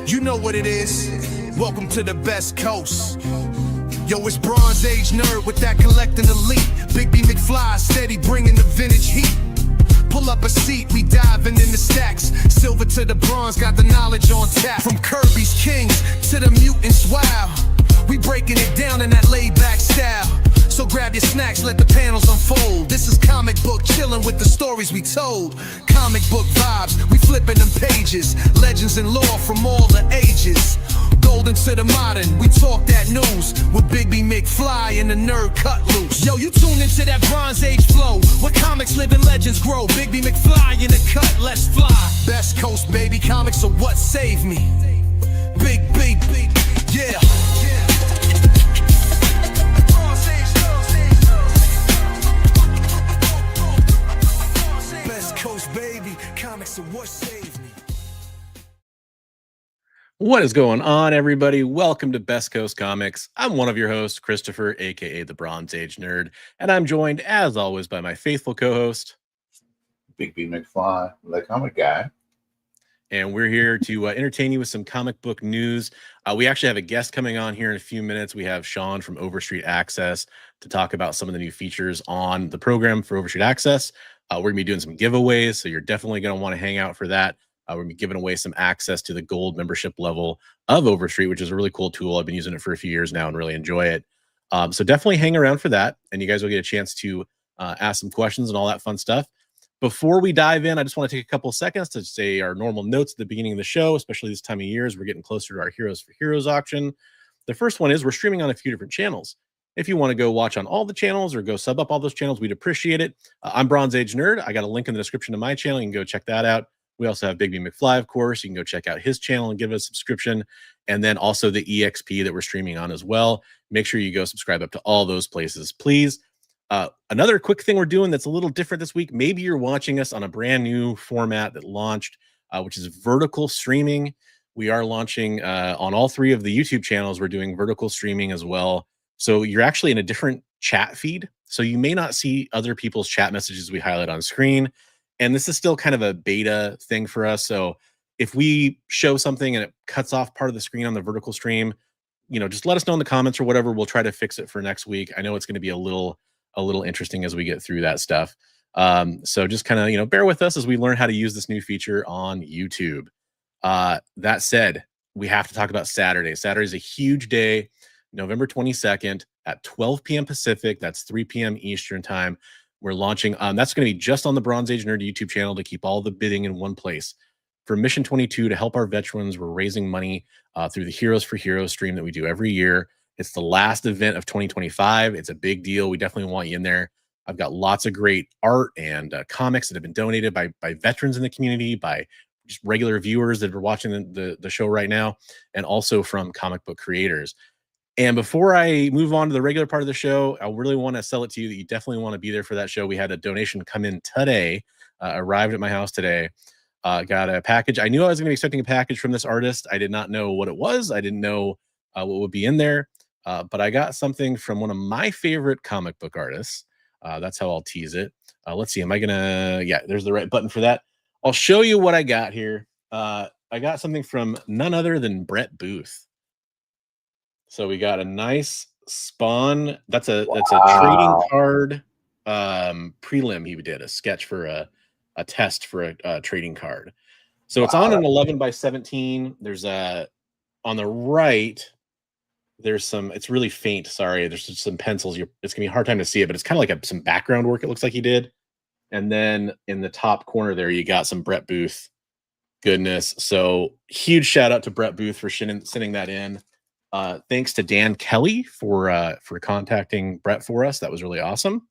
You know what it is. Welcome to the best coast. Yo, it's Bronze Age nerd with that collecting elite. Big B McFly, steady bringing the vintage heat. Pull up a seat, we diving in the stacks. Silver to the bronze, got the knowledge on tap. From Kirby's Kings to the mutants, wow. We breaking it down in that laid-back style. So grab your snacks, let the panels unfold. This is comic book chilling with the stories we told. Comic book vibes, we flipping them pages. Legends and lore from all the ages. Golden to the modern, we talk that news. With Big B McFly and the nerd cut loose. Yo, you tune into that Bronze Age flow. Where comics live and legends grow. Big B McFly in the cut, let's fly. Best coast, baby, comics are what saved me. Big, yeah. What is going on, everybody? Welcome to Best Coast Comics. I'm one of your hosts, Christopher, aka the Bronze Age Nerd, and I'm joined, as always, by my faithful co-host, Big B McFly, the comic guy. And we're here to entertain you with some comic book news. We actually have a guest coming on here in a few minutes. We have Sean from Overstreet Access to talk about some of the new features on the program for Overstreet Access. We're going to be doing some giveaways, so you're definitely going to want to hang out for that. We're going to be giving away some access to the gold membership level of Overstreet, which is a really cool tool. I've been using it for a few years now and really enjoy it. So definitely hang around for that, and you guys will get a chance to ask some questions and all that fun stuff. Before we dive in, I just want to take a couple of seconds to say our normal notes at the beginning of the show, especially this time of year as we're getting closer to our Heroes for Heroes auction. The first one is we're streaming on a few different channels. If you want to go watch on all the channels or go sub up all those channels, we'd appreciate it. I'm Bronze Age Nerd. I got a link in the description to my channel. You can go check that out. We also have Big B McFly, of course. You can go check out his channel and give us a subscription. And then also the EXP that we're streaming on as well. Make sure you go subscribe up to all those places, please. Another quick thing we're doing that's a little different this week. Maybe you're watching us on a brand new format that launched, which is vertical streaming. We are launching on all three of the YouTube channels. We're doing vertical streaming as well. So you're actually in a different chat feed. So you may not see other people's chat messages we highlight on screen. And this is still kind of a beta thing for us. So if we show something and it cuts off part of the screen on the vertical stream, you know, just let us know in the comments or whatever. We'll try to fix it for next week. I know it's going to be a little interesting as we get through that stuff. So just kind of, you know, bear with us as we learn how to use this new feature on YouTube. That said, we have to talk about Saturday. Saturday is a huge day, November 22nd at 12 p.m. Pacific. That's 3 p.m. Eastern time. We're launching. That's going to be just on the Bronze Age Nerd YouTube channel to keep all the bidding in one place. For Mission 22 to help our veterans, we're raising money through the Heroes for Heroes stream that we do every year. It's the last event of 2025. It's a big deal. We definitely want you in there. I've got lots of great art and comics that have been donated by veterans in the community, by just regular viewers that are watching the show right now, and also from comic book creators. And before I move on to the regular part of the show, I really want to sell it to you that you definitely want to be there for that show. We had a donation come in today, arrived at my house today. Got a package. I knew I was going to be expecting a package from this artist. I did not know what it was. I didn't know what would be in there. But I got something from one of my favorite comic book artists. That's how I'll tease it. Let's see. Am I going to... Yeah, there's the right button for that. I'll show you what I got here. I got something from none other than Brett Booth. So we got a nice Spawn. That's a trading card prelim he did, a sketch for a test for a trading card. So it's on an 11x17. There's on the right... There's some, it's really faint. Sorry. There's just some pencils. It's gonna be a hard time to see it, but it's kind of like some background work. It looks like he did. And then in the top corner there, you got some Brett Booth goodness. So huge shout out to Brett Booth for sending that in. Thanks to Dan Kelly for contacting Brett for us. That was really awesome.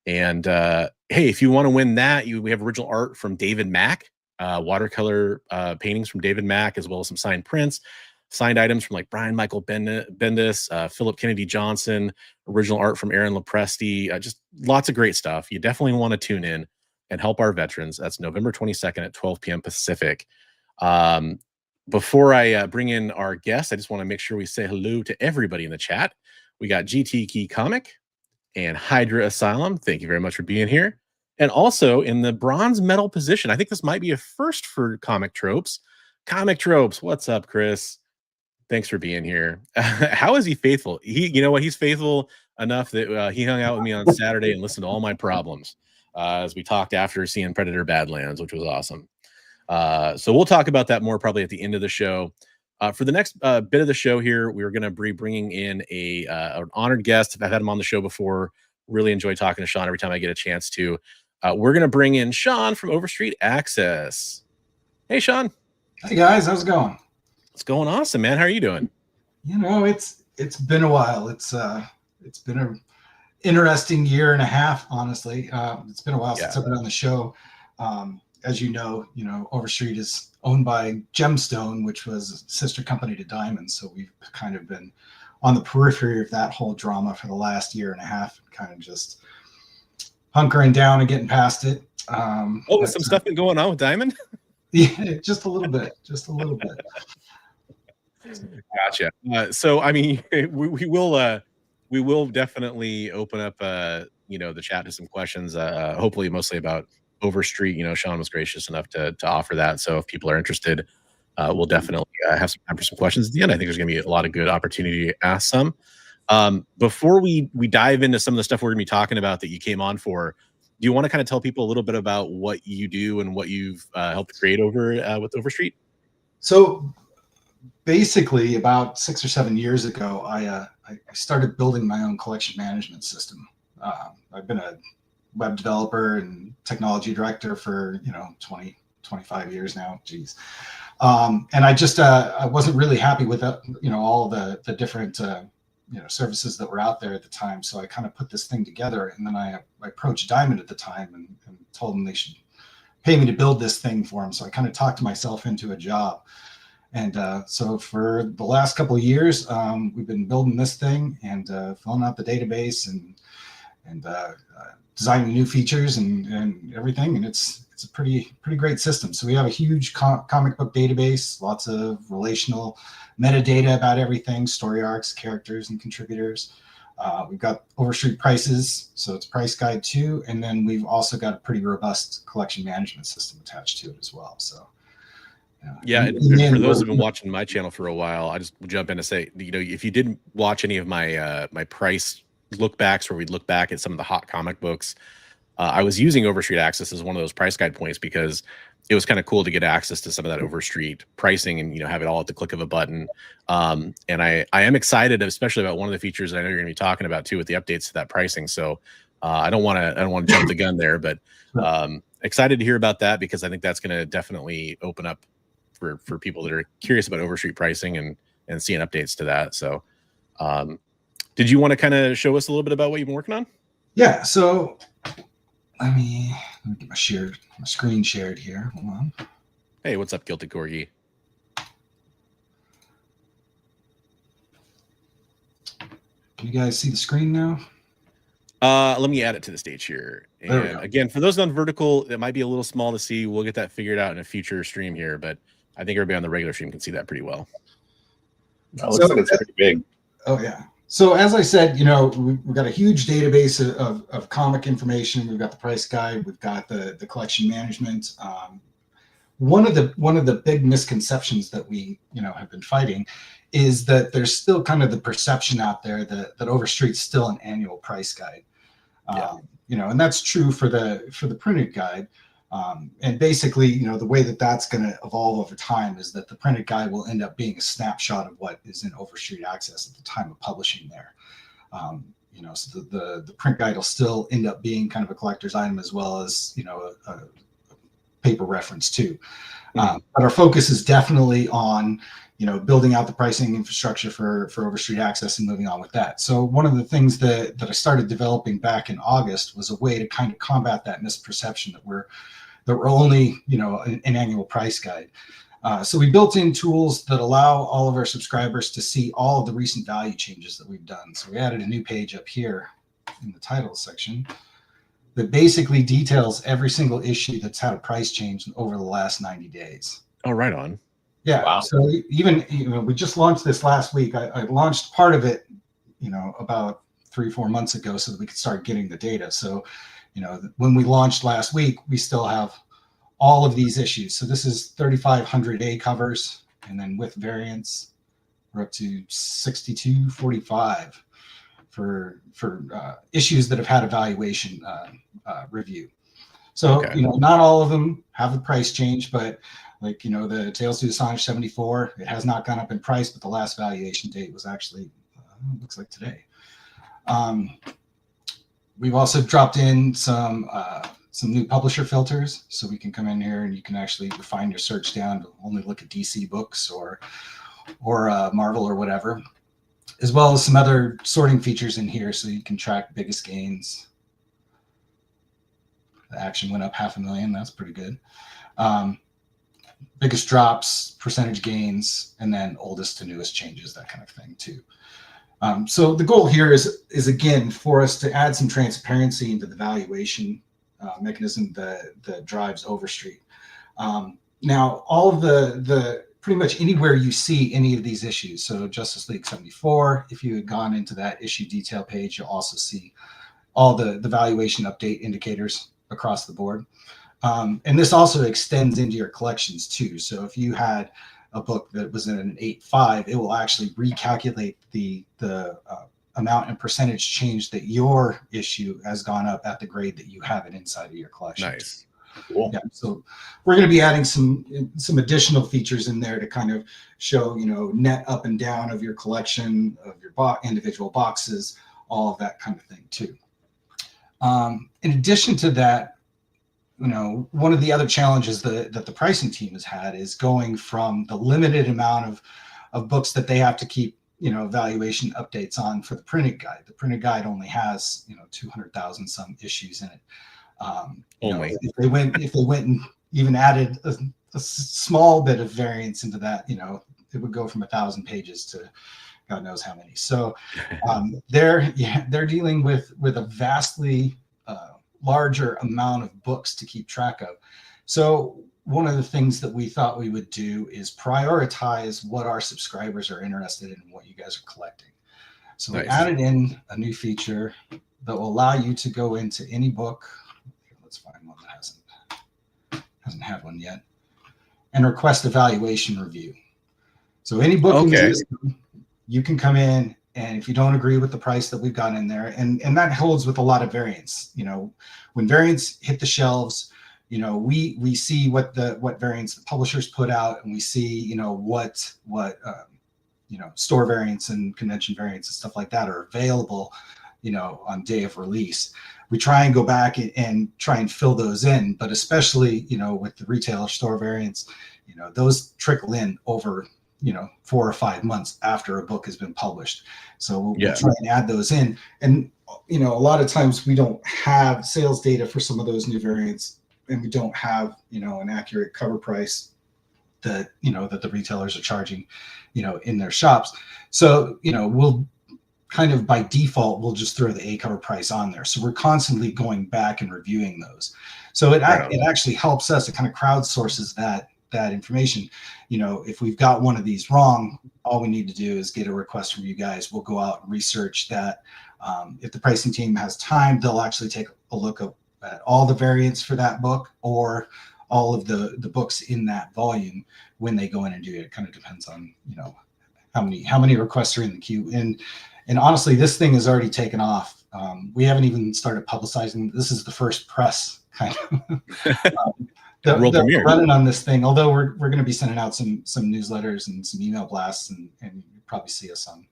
And hey, if you want to win that, we have original art from David Mack, watercolor paintings from David Mack, as well as some signed prints. Signed items from like Brian Michael Bendis, Philip Kennedy Johnson, original art from Aaron Lopresti, just lots of great stuff. You definitely want to tune in and help our veterans. That's November 22nd at 12 p.m. Pacific. Before I bring in our guest, I just want to make sure we say hello to everybody in the chat. We got GT Key Comic and Hydra Asylum. Thank you very much for being here. And also in the bronze medal position, I think this might be a first for Comic Tropes. Comic Tropes. What's up, Chris? Thanks for being here. How is he faithful? You know what? He's faithful enough that he hung out with me on Saturday and listened to all my problems as we talked after seeing Predator Badlands, which was awesome. So we'll talk about that more probably at the end of the show. For the next bit of the show here, we're going to be bringing in an honored guest. I've had him on the show before. Really enjoy talking to Sean every time I get a chance to. We're going to bring in Sean from Overstreet Access. Hey, Sean. Hey, guys. How's it going? It's going awesome, man. How are you doing? You know, it's been a while. It's been an interesting year and a half, honestly. It's been a while since I've been on the show. As you know, Overstreet is owned by Gemstone, which was a sister company to Diamond. So we've kind of been on the periphery of that whole drama for the last year and a half, kind of just hunkering down and getting past it. Some stuff been going on with Diamond? Yeah, just a little bit. Gotcha. So, I mean, we will definitely open up, the chat to some questions. Hopefully, mostly about Overstreet. Sean was gracious enough to offer that. So, if people are interested, we'll definitely have some time for some questions at the end. I think there's going to be a lot of good opportunity to ask some. Before we dive into some of the stuff we're going to be talking about that you came on for, do you want to kind of tell people a little bit about what you do and what you've helped create over with Overstreet? So basically, about 6 or 7 years ago, I started building my own collection management system. I've been a web developer and technology director for 20, 25 years now. Geez. And I just I wasn't really happy with all the different services that were out there at the time. So I kind of put this thing together, and then I approached Diamond at the time and told them they should pay me to build this thing for them. So I kind of talked myself into a job. And so for the last couple of years, we've been building this thing and filling out the database and designing new features and everything. And it's a pretty great system. So we have a huge comic book database, lots of relational metadata about everything, story arcs, characters, and contributors. We've got Overstreet prices, so it's price guide too. And then we've also got a pretty robust collection management system attached to it as well. So. And for those who've been watching my channel for a while, I just jump in to say, if you didn't watch any of my my price look backs where we'd look back at some of the hot comic books, I was using Overstreet Access as one of those price guide points because it was kind of cool to get access to some of that Overstreet pricing and have it all at the click of a button. And I am excited, especially about one of the features I know you're going to be talking about too with the updates to that pricing. So I don't want to jump the gun there, but excited to hear about that because I think that's going to definitely open up for people that are curious about Overstreet pricing and seeing updates to that. So did you want to kind of show us a little bit about what you've been working on? Yeah. So let me get my screen shared here. Hold on. Hey, what's up, Guilty Corgi? Can you guys see the screen now? Let me add it to the stage here. And again, for those on vertical, it might be a little small to see. We'll get that figured out in a future stream here, but I think everybody on the regular stream can see that pretty well. It looks like it's pretty big. Oh, yeah. So as I said, we've got a huge database of comic information. We've got the price guide. We've got the collection management. One of the big misconceptions that we have been fighting is that there's still kind of the perception out there that Overstreet's still an annual price guide. And that's true for the printed guide. And basically, the way that that's going to evolve over time is that the printed guide will end up being a snapshot of what is in Overstreet Access at the time of publishing there. So the print guide will still end up being kind of a collector's item as well as, a paper reference too. But our focus is definitely on, building out the pricing infrastructure for Overstreet Access and moving on with that. So one of the things that I started developing back in August was a way to kind of combat that misperception that we're only, an annual price guide. So we built in tools that allow all of our subscribers to see all of the recent value changes that we've done. So we added a new page up here in the title section that basically details every single issue that's had a price change over the last 90 days. Oh, right on. Yeah. Wow. So even, we just launched this last week. I launched part of it, about 3-4 months ago so that we could start getting the data. So, when we launched last week, we still have all of these issues. So this is 3,500 covers, and then with variants, we're up to 6245 for issues that have had a valuation review. So, Okay. not all of them have a price change, but like, the Tales to Astonish 74, it has not gone up in price, but the last valuation date was actually, looks like today. We've also dropped in some new publisher filters, so we can come in here and you can actually refine your search down to only look at DC books or Marvel or whatever, as well as some other sorting features in here, so you can track biggest gains. The action went up 500,000. That's pretty good. Biggest drops, percentage gains, and then oldest to newest changes, that kind of thing too. So the goal here is again for us to add some transparency into the valuation mechanism that drives Overstreet. Now, all of the pretty much anywhere you see any of these issues, so Justice League 74, if you had gone into that issue detail page, you'll also see all the valuation update indicators across the board. And this also extends into your collections too. So if you had a book that was in an 8.5, it will actually recalculate the amount and percentage change that your issue has gone up at the grade that you have it inside of your collection. Nice. Cool. Yeah, so we're going to be adding some additional features in there to kind of show, net up and down of your collection, of your individual boxes, all of that kind of thing too. In addition to that, one of the other challenges that the pricing team has had is going from the limited amount of books that they have to keep, valuation updates on for the printed guide. The printed guide only has, 200,000 some issues in it. Only. If they went and even added a small bit of variance into that, it would go from 1,000 pages to God knows how many. So they're dealing with a vastly larger amount of books to keep track of. So one of the things that we thought we would do is prioritize what our subscribers are interested in and what you guys are collecting. So Nice. we added in a new feature that will allow you to go into any book. Let's find one that hasn't had one yet, and request a valuation review. So any book in the system, you can come in, and if you don't agree with the price that we've got in there, and that holds with a lot of variants. When variants hit the shelves, we see what variants the publishers put out, and we see what store variants and convention variants and stuff like that are available on day of release. We try and go back and try and fill those in, but especially with the retailer store variants, those trickle in over 4 or 5 months after a book has been published. So we'll try and add those in. And, a lot of times we don't have sales data for some of those new variants, and we don't have, an accurate cover price that, that the retailers are charging, in their shops. So, we'll kind of by default, we'll just throw the A cover price on there. So we're constantly going back and reviewing those. So it actually helps us. It kind of crowdsources that information. If we've got one of these wrong, all we need to do is get a request from you guys. We'll go out and research that. If the pricing team has time, they'll actually take a look at all the variants for that book or all of the books in that volume when they go in and do it. It kind of depends on, how many requests are in the queue. And honestly, this thing has already taken off. We haven't even started publicizing. This is the first press kind of. They're running on this thing, although we're going to be sending out some newsletters and some email blasts, and you probably see us on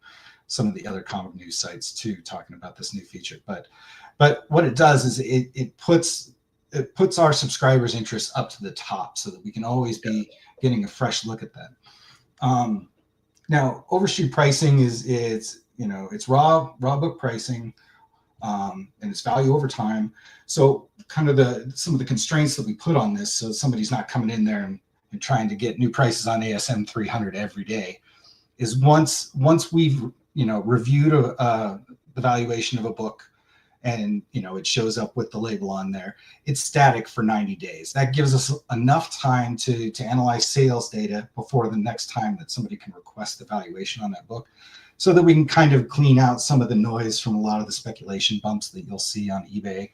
some of the other comic news sites too, talking about this new feature. But what it does is it puts our subscribers' interests up to the top, so that we can always be getting a fresh look at that. Now, Overstreet pricing is it's raw book pricing, and it's value over time. So kind of some of the constraints that we put on this, so somebody's not coming in there and trying to get new prices on ASM 300 every day, is once we've reviewed the valuation of a book, and it shows up with the label on there, it's static for 90 days. That gives us enough time to analyze sales data before the next time that somebody can request the valuation on that book, so that we can kind of clean out some of the noise from a lot of the speculation bumps that you'll see on eBay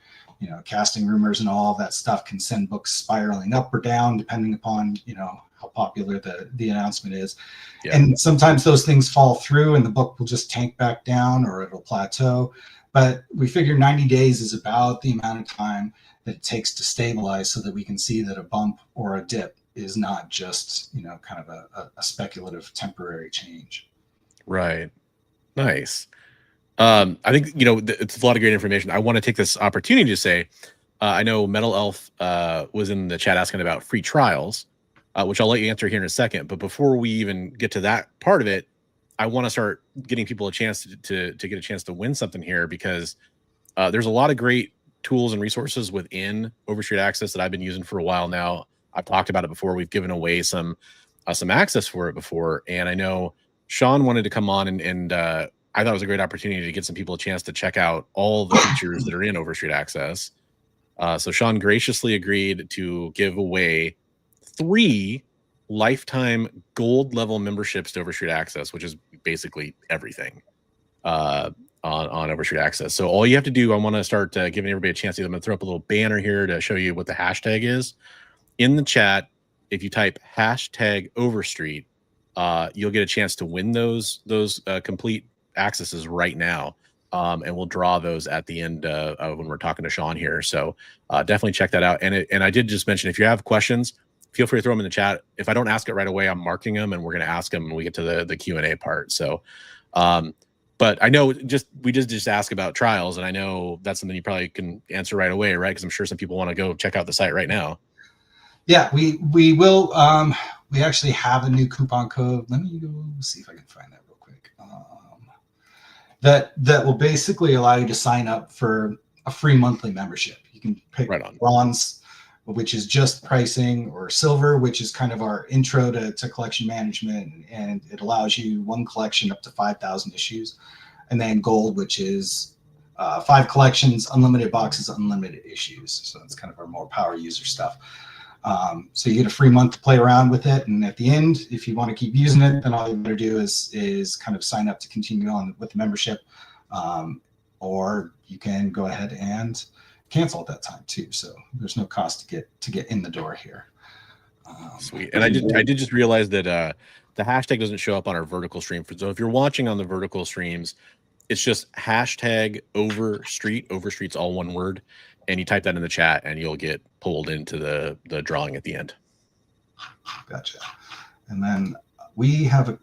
casting rumors and all that stuff can send books spiraling up or down depending upon, how popular the announcement is. Yeah. And sometimes those things fall through and the book will just tank back down or it'll plateau. But we figure 90 days is about the amount of time that it takes to stabilize so that we can see that a bump or a dip is not just, kind of a speculative temporary change. Right. Nice. I think, it's a lot of great information. I want to take this opportunity to say, I know Metal Elf was in the chat asking about free trials, which I'll let you answer here in a second. But before we even get to that part of it, I want to start getting people a chance to get a chance to win something here, because there's a lot of great tools and resources within Overstreet Access that I've been using for a while now. I've talked about it before. We've given away some access for it before. And I know Sean wanted to come on and I thought it was a great opportunity to get some people a chance to check out all the features that are in Overstreet Access. So Sean graciously agreed to give away 3 lifetime gold level memberships to Overstreet Access, which is basically everything on Overstreet Access. So all you have to do, I want to start giving everybody a chance to. I'm going to throw up a little banner here to show you what the hashtag is. In the chat, if you type hashtag Overstreet, you'll get a chance to win those complete accesses right now. And we'll draw those at the end when we're talking to Sean here. So definitely check that out. And I did just mention, if you have questions, feel free to throw them in the chat. If I don't ask it right away, I'm marking them and we're going to ask them when we get to the Q&A part. So, but I know we just ask about trials, and I know that's something you probably can answer right away, right? Because I'm sure some people want to go check out the site right now. Yeah, we will. We actually have a new coupon code. Let me go see if I can find that real quick. That will basically allow you to sign up for a free monthly membership. You can pick bronze, which is just pricing, or silver, which is kind of our intro to collection management, and it allows you 1 collection up to 5,000 issues, and then gold, which is 5 collections, unlimited boxes, unlimited issues. So it's kind of our more power user stuff. So you get a free month to play around with it, and at the end, if you want to keep using it, then all you got to do is kind of sign up to continue on with the membership, or you can go ahead and cancel at that time too. So there's no cost to get in the door here. Sweet. And I did just realize that the hashtag doesn't show up on our vertical stream. So if you're watching on the vertical streams, it's just hashtag Overstreet. Overstreet's all one word. And you type that in the chat and you'll get pulled into the drawing at the end. Gotcha. And then we have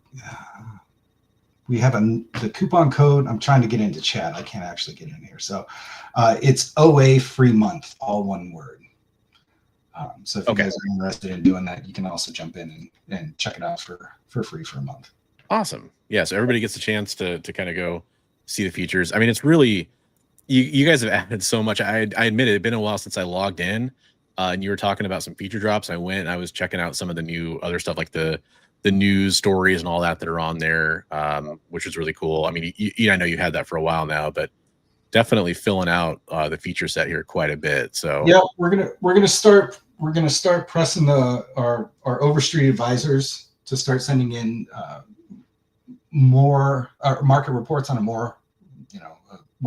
the coupon code. I'm trying to get into chat. I can't actually get in here. So it's OA free month, all one word. So if you guys are interested in doing that, you can also jump in and check it out for free for a month. Awesome. Yeah. So everybody gets a chance to kind of go see the features. I mean, it's really, you guys have added so much. I admit it had been a while since I logged in, and you were talking about some feature drops. I went and I was checking out some of the new other stuff, like the news stories and all that are on there, which is really cool. I mean, I know you had that for a while now, but definitely filling out the feature set here quite a bit. So yeah, we're gonna start pressing our Overstreet advisors to start sending in more market reports on a more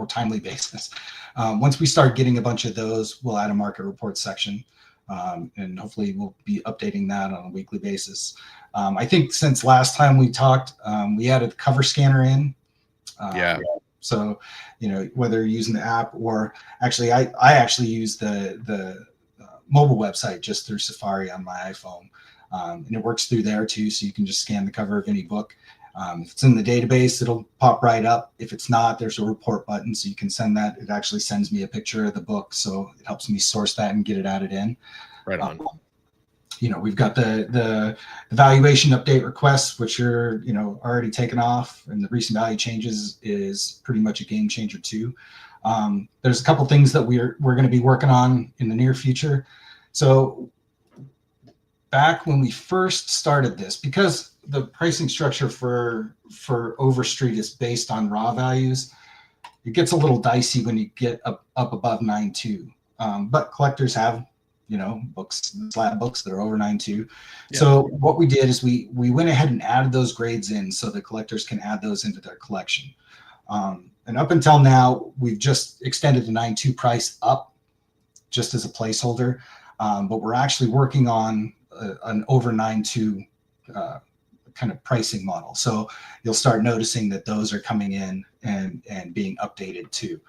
timely basis. Once we start getting a bunch of those, we'll add a market report section, and hopefully we'll be updating that on a weekly basis. I think since last time we talked, we added the cover scanner in. So, whether you're using the app or actually, I actually use the mobile website just through Safari on my iPhone, and it works through there too. So you can just scan the cover of any book. If it's in the database, it'll pop right up. If it's not, there's a report button, so you can send that. It actually sends me a picture of the book, so it helps me source that and get it added in. Right on. We've got the valuation update requests, which are already taken off, and the recent value changes is pretty much a game changer too. There's a couple things that we're going to be working on in the near future. So back when we first started this, because the pricing structure for Overstreet is based on raw values, it gets a little dicey when you get up above 9.2. But collectors have slab books that are over 9.2. Yeah. So what we did is we went ahead and added those grades in so the collectors can add those into their collection. And up until now, we've just extended the 9.2 price up just as a placeholder, but we're actually working on an over 9.2 kind of pricing model. So you'll start noticing that those are coming in and being updated too.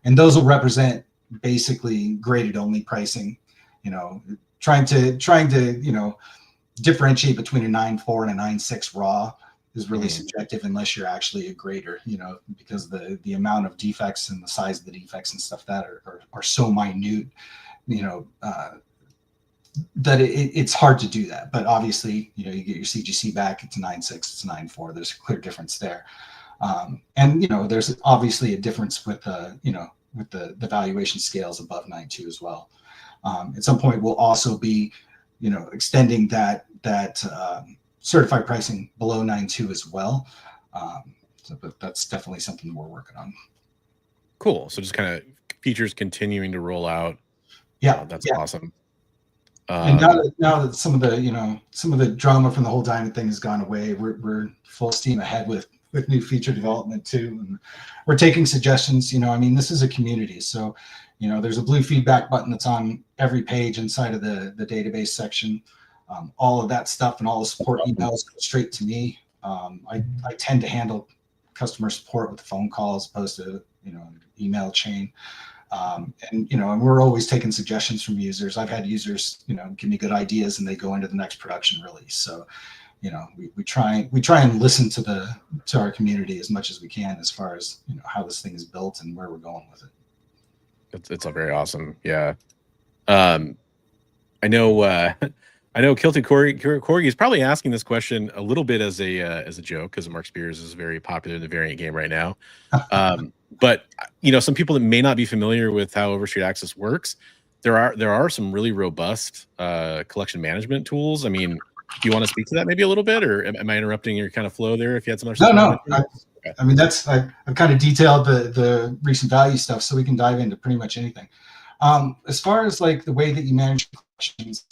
And those will represent basically graded only pricing, trying to, differentiate between a 9.4 and a 9.6 raw is really subjective unless you're actually a grader, because the amount of defects and the size of the defects and stuff that are so minute, that it's hard to do that. But obviously, you get your CGC back, it's a 9.6, it's a 9.4. There's a clear difference there. And there's obviously a difference with with the valuation scales above 9.2 as well. At some point, we'll also be, extending that certified pricing below 9.2 as well. But that's definitely something we're working on. Cool. So just kind of features continuing to roll out. Yeah, that's awesome. And now that some of the drama from the whole Dynamite thing has gone away, we're full steam ahead with new feature development too, and we're taking suggestions. This is a community, so there's a blue feedback button that's on every page inside of the database section. All of that stuff and all the support emails go straight to me. I tend to handle customer support with the phone call as opposed to email chain. And we're always taking suggestions from users. I've had users, give me good ideas, and they go into the next production release. So, we try and listen to our community as much as we can as far as how this thing is built and where we're going with it. It's a very awesome, yeah. I know Kilted Corgi is probably asking this question a little bit as a joke, because Mark Spears is very popular in the variant game right now. But some people that may not be familiar with how Overstreet Access works, there are some really robust collection management tools. I mean, do you want to speak to that maybe a little bit, or am I interrupting your kind of flow there? If you had some other stuff. No. I've kind of detailed the recent value stuff, so we can dive into pretty much anything. As far as like the way that you manage collections,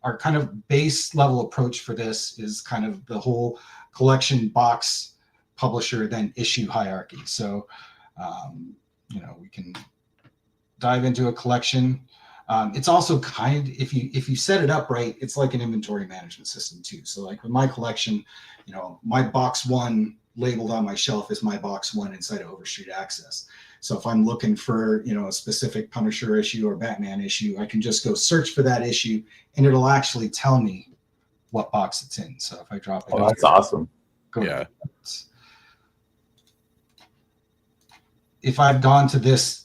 our kind of base level approach for this is kind of the whole collection box, publisher, then issue hierarchy. So, we can dive into a collection. It's also if you set it up right, it's like an inventory management system too. So like with my collection, my box 1 labeled on my shelf is my box 1 inside of Overstreet Access. So if I'm looking for, a specific Punisher issue or Batman issue, I can just go search for that issue and it'll actually tell me what box it's in. So if I drop it, that's awesome. Yeah. If I've gone to this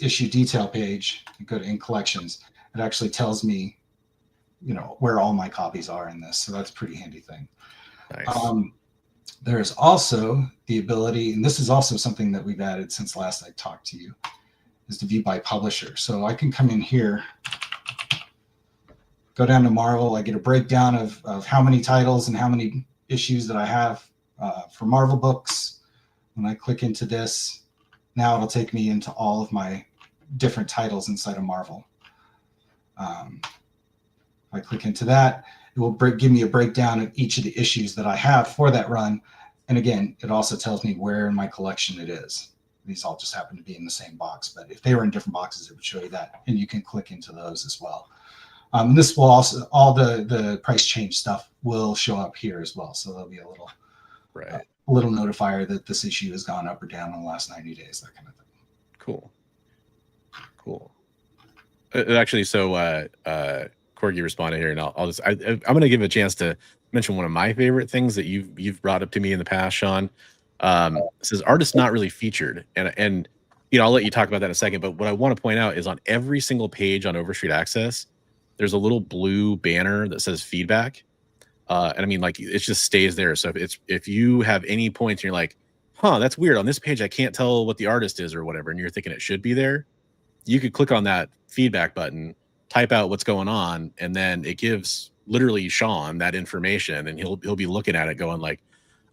issue detail page and go to in collections, it actually tells me, where all my copies are in this. So that's a pretty handy thing. Nice. There's also the ability, and this is also something that we've added since last I talked to you, is to view by publisher. So I can come in here, go down to Marvel. I get a breakdown of how many titles and how many issues that I have for Marvel books. When I click into this, now it'll take me into all of my different titles inside of Marvel. If I click into that, it will give me a breakdown of each of the issues that I have for that run. And again, it also tells me where in my collection it is. These all just happen to be in the same box, but if they were in different boxes, it would show you that. And you can click into those as well. And this will also, all the price change stuff will show up here as well. So there'll be a little, little notifier that this issue has gone up or down in the last 90 days, that kind of thing. Cool. Actually, so Corgi responded here, and I'm going to give a chance to mention one of my favorite things that you've brought up to me in the past, Sean. It says artists not really featured, and I'll let you talk about that in a second. But what I want to point out is on every single page on Overstreet Access, there's a little blue banner that says feedback, and I mean, like, it just stays there. So if you have any points and you're like, that's weird, on this page I can't tell what the artist is or whatever, and you're thinking it should be there, you could click on that feedback button, type out what's going on, and then it gives literally Sean that information, and he'll be looking at it going like,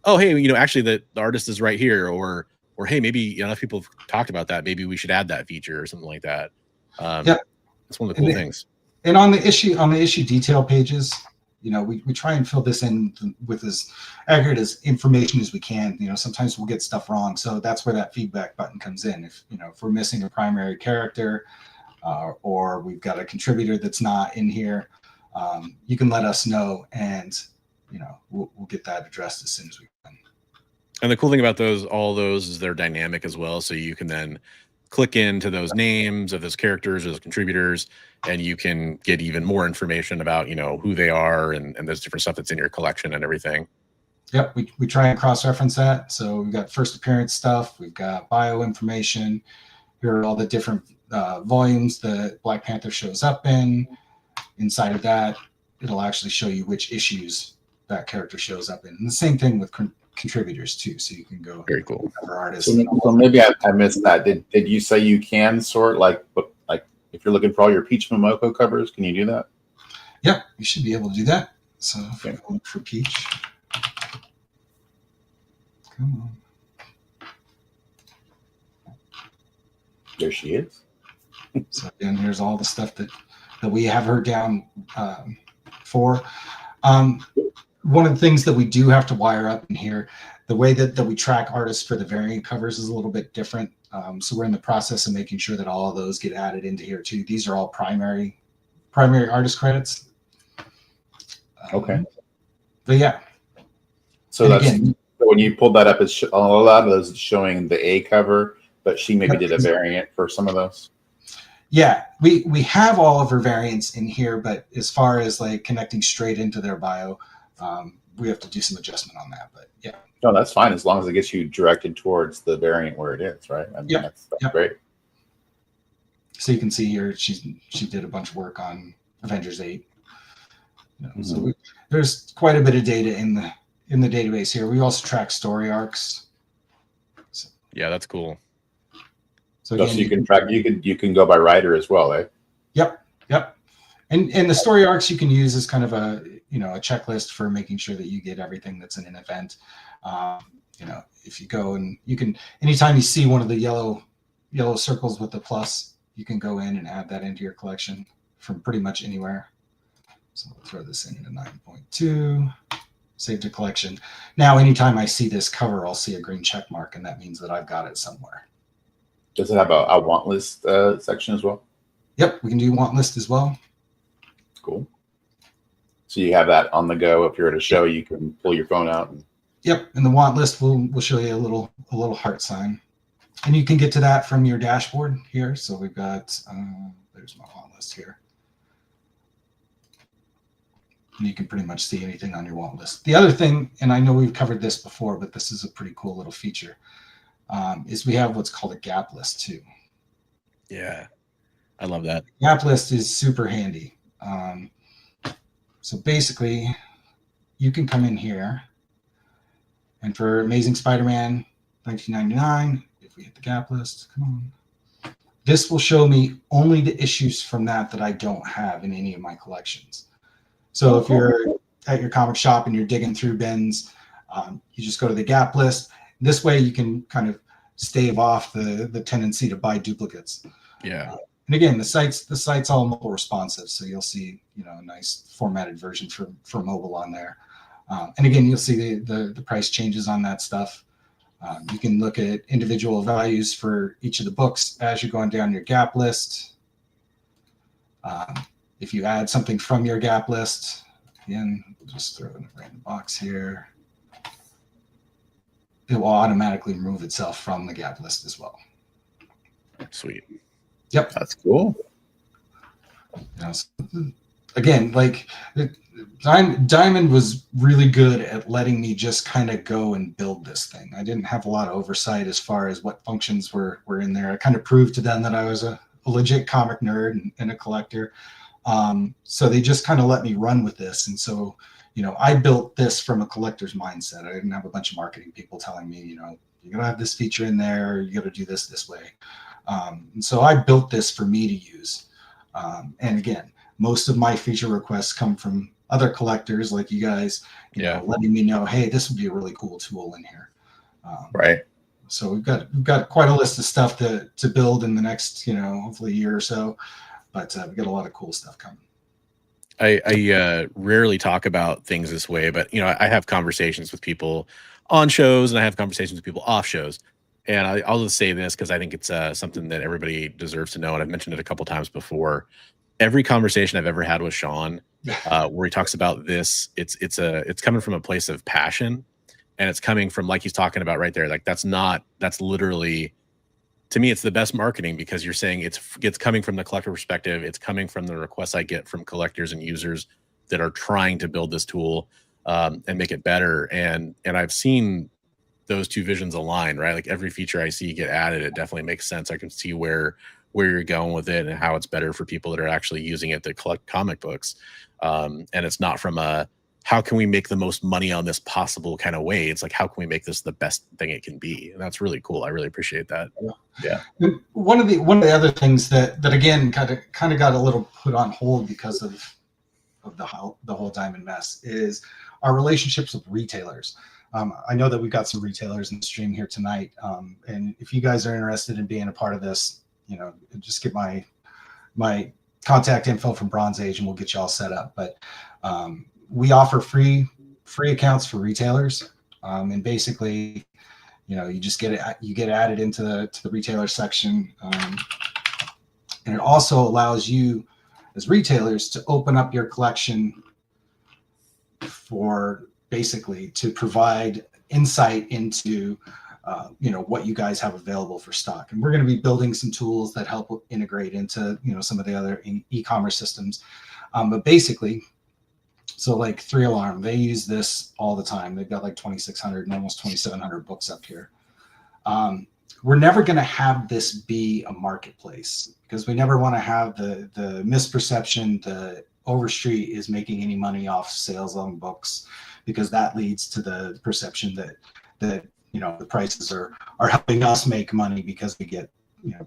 oh, hey, actually the artist is right here, or hey, maybe if people have talked about that, maybe we should add that feature or something like that. That's one of the cool things. And on the issue detail pages, we try and fill this in with as accurate as information as we can. Sometimes we'll get stuff wrong, so that's where that feedback button comes in. If we're missing a primary character, or we've got a contributor that's not in here, you can let us know, and we'll get that addressed as soon as we can. And the cool thing about all those is they're dynamic as well. So you can then click into those names of those characters or those contributors, and you can get even more information about, who they are and those different stuff that's in your collection and everything. Yep, we try and cross-reference that. So we've got first appearance stuff, we've got bio information. Here are all the different volumes that Black Panther shows up in. Inside of that, it'll actually show you which issues that character shows up in. And the same thing with contributors too. So you can go very cool for artists. So maybe I missed that. Did you say you can sort like if you're looking for all your Peach Momoko covers, can you do that? Yep, you should be able to do that. So if I look for Peach. Come on. There she is. So again, here's all the stuff that we have her down for. One of the things that we do have to wire up in here, the way that we track artists for the variant covers is a little bit different. So we're in the process of making sure that all of those get added into here too. These are all primary artist credits. Okay. But yeah. So when you pulled that up, a lot of those is showing the A cover, but she maybe did a variant for some of those. Yeah, we have all of her variants in here, but as far as like connecting straight into their bio, we have to do some adjustment on that. But yeah. No, that's fine as long as it gets you directed towards the variant where it is, right? I mean, yeah, that's great. So you can see here she did a bunch of work on Avengers 8. So there's quite a bit of data in the database here. We also track story arcs. So, yeah, that's cool. So you can track. You can go by writer as well, eh? Yep. And the story arcs you can use as kind of a a checklist for making sure that you get everything that's in an event. If you go and you can, anytime you see one of the yellow circles with the plus, you can go in and add that into your collection from pretty much anywhere. So we'll throw this in at 9.2, save to collection. Now, anytime I see this cover, I'll see a green check mark, and that means that I've got it somewhere. Does it have a want list section as well? Yep, we can do want list as well. Cool. So you have that on the go. If you're at a show, you can pull your phone out. Yep, and the want list will show you a little heart sign, and you can get to that from your dashboard here. So we've got there's my want list here. And you can pretty much see anything on your want list. The other thing, and I know we've covered this before, but this is a pretty cool little feature, is we have what's called a gap list too. Yeah, I love that. Gap list is super handy. So basically, you can come in here, and for Amazing Spider-Man 1999, if we hit the gap list, come on, this will show me only the issues from that I don't have in any of my collections. So if you're at your comic shop and you're digging through bins, you just go to the gap list. This way you can kind of stave off the tendency to buy duplicates. Yeah. And again, the site's all mobile responsive, so you'll see a nice formatted version for mobile on there. And again, you'll see the price changes on that stuff. You can look at individual values for each of the books as you're going down your gap list. If you add something from your gap list, again, we'll just throw in a random box here. It will automatically remove itself from the gap list as well. Sweet. Yep. That's cool. Again, like Diamond was really good at letting me just kind of go and build this thing. I didn't have a lot of oversight as far as what functions were in there. I kind of proved to them that I was a legit comic nerd and a collector. So they just kind of let me run with this. And so, I built this from a collector's mindset. I didn't have a bunch of marketing people telling me, you're going to have this feature in there, you got to do this way. And so I built this for me to use. And again, most of my feature requests come from other collectors like you guys, letting me know, hey, this would be a really cool tool in here. Right. So we've got quite a list of stuff to build in the next, hopefully a year or so, but we've got a lot of cool stuff coming. I rarely talk about things this way, but I have conversations with people on shows and I have conversations with people off shows. And I'll just say this because I think it's something that everybody deserves to know, and I've mentioned it a couple times before. Every conversation I've ever had with Sean, where he talks about this, it's coming from a place of passion, and it's coming from, like he's talking about right there. Like that's literally, to me, it's the best marketing, because you're saying it's coming from the collector perspective. It's coming from the requests I get from collectors and users that are trying to build this tool and make it better. And I've seen those two visions align, right? Like every feature I see get added, it definitely makes sense. I can see where you're going with it and how it's better for people that are actually using it to collect comic books. And it's not from a, how can we make the most money on this possible kind of way? It's like, how can we make this the best thing it can be? And that's really cool. I really appreciate that. Yeah. One of the other things that again kind of got a little put on hold because of the whole Diamond mess is our relationships with retailers. I know that we've got some retailers in the stream here tonight, and if you guys are interested in being a part of this, just get my contact info from Bronze Age, and we'll get you all set up. But we offer free accounts for retailers, and basically, you just get added into the retailer section, and it also allows you as retailers to open up your collection for basically to provide insight into what you guys have available for stock. And we're going to be building some tools that help integrate into some of the other e-commerce systems, but basically, so like 3 Alarm, they use this all the time. They've got like 2,600 and almost 2,700 books up here. We're never going to have this be a marketplace, because we never want to have the misperception that Overstreet is making any money off sales on books, because that leads to the perception that the prices are helping us make money because we get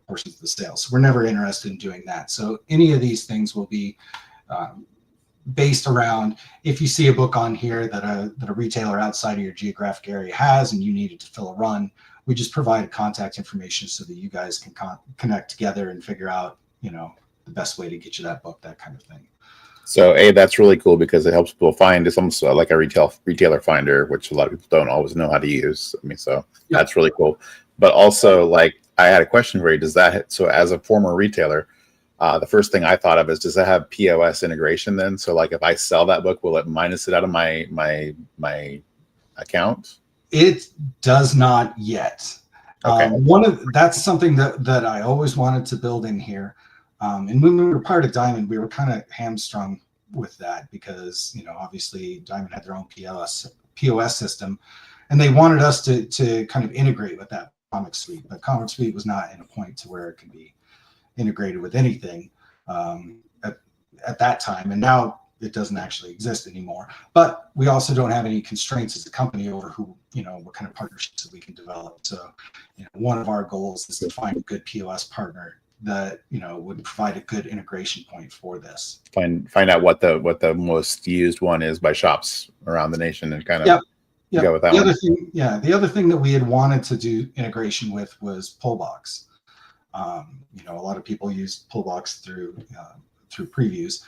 portions of the sales. So we're never interested in doing that. So any of these things will be based around, if you see a book on here that a retailer outside of your geographic area has and you needed to fill a run, we just provide contact information so that you guys can connect together and figure out the best way to get you that book, that kind of thing. So that's really cool, because it helps people find. It's almost like a retailer finder, which a lot of people don't always know how to use. I mean, so that's really cool. But also, like, I had a question for you. So as a former retailer, the first thing I thought of is, does that have POS integration then? So like, if I sell that book, will it minus it out of my account? It does not yet. Okay. That's something that I always wanted to build in here. And when we were part of Diamond, we were kind of hamstrung with that, because obviously Diamond had their own POS system, and they wanted us to kind of integrate with that Comic Suite. But Comic Suite was not in a point to where it could be integrated with anything at that time, and now it doesn't actually exist anymore. But we also don't have any constraints as a company over who what kind of partnerships that we can develop. So one of our goals is to find a good POS partner that would provide a good integration point for this. Find out what the most used one is by shops around the nation, and kind of go with that. The other thing that we had wanted to do integration with was Pullbox. A lot of people use Pullbox through previews.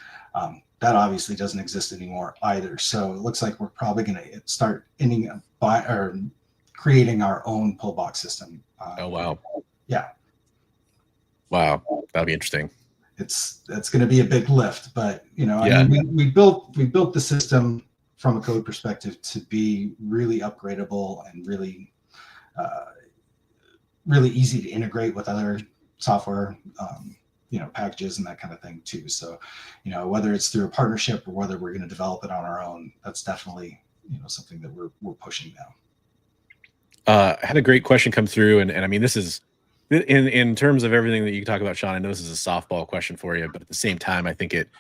That obviously doesn't exist anymore either. So it looks like we're probably going to start creating our own Pullbox system. Oh wow! Yeah. Wow, that'd be interesting. It's going to be a big lift, but I mean, we built the system from a code perspective to be really upgradable and really easy to integrate with other software packages and that kind of thing too. So whether it's through a partnership or whether we're going to develop it on our own, that's definitely something that we're pushing now. I had a great question come through, and I mean, this is in terms of everything that you talk about, Sean. I know this is a softball question for you, but at the same time, I think it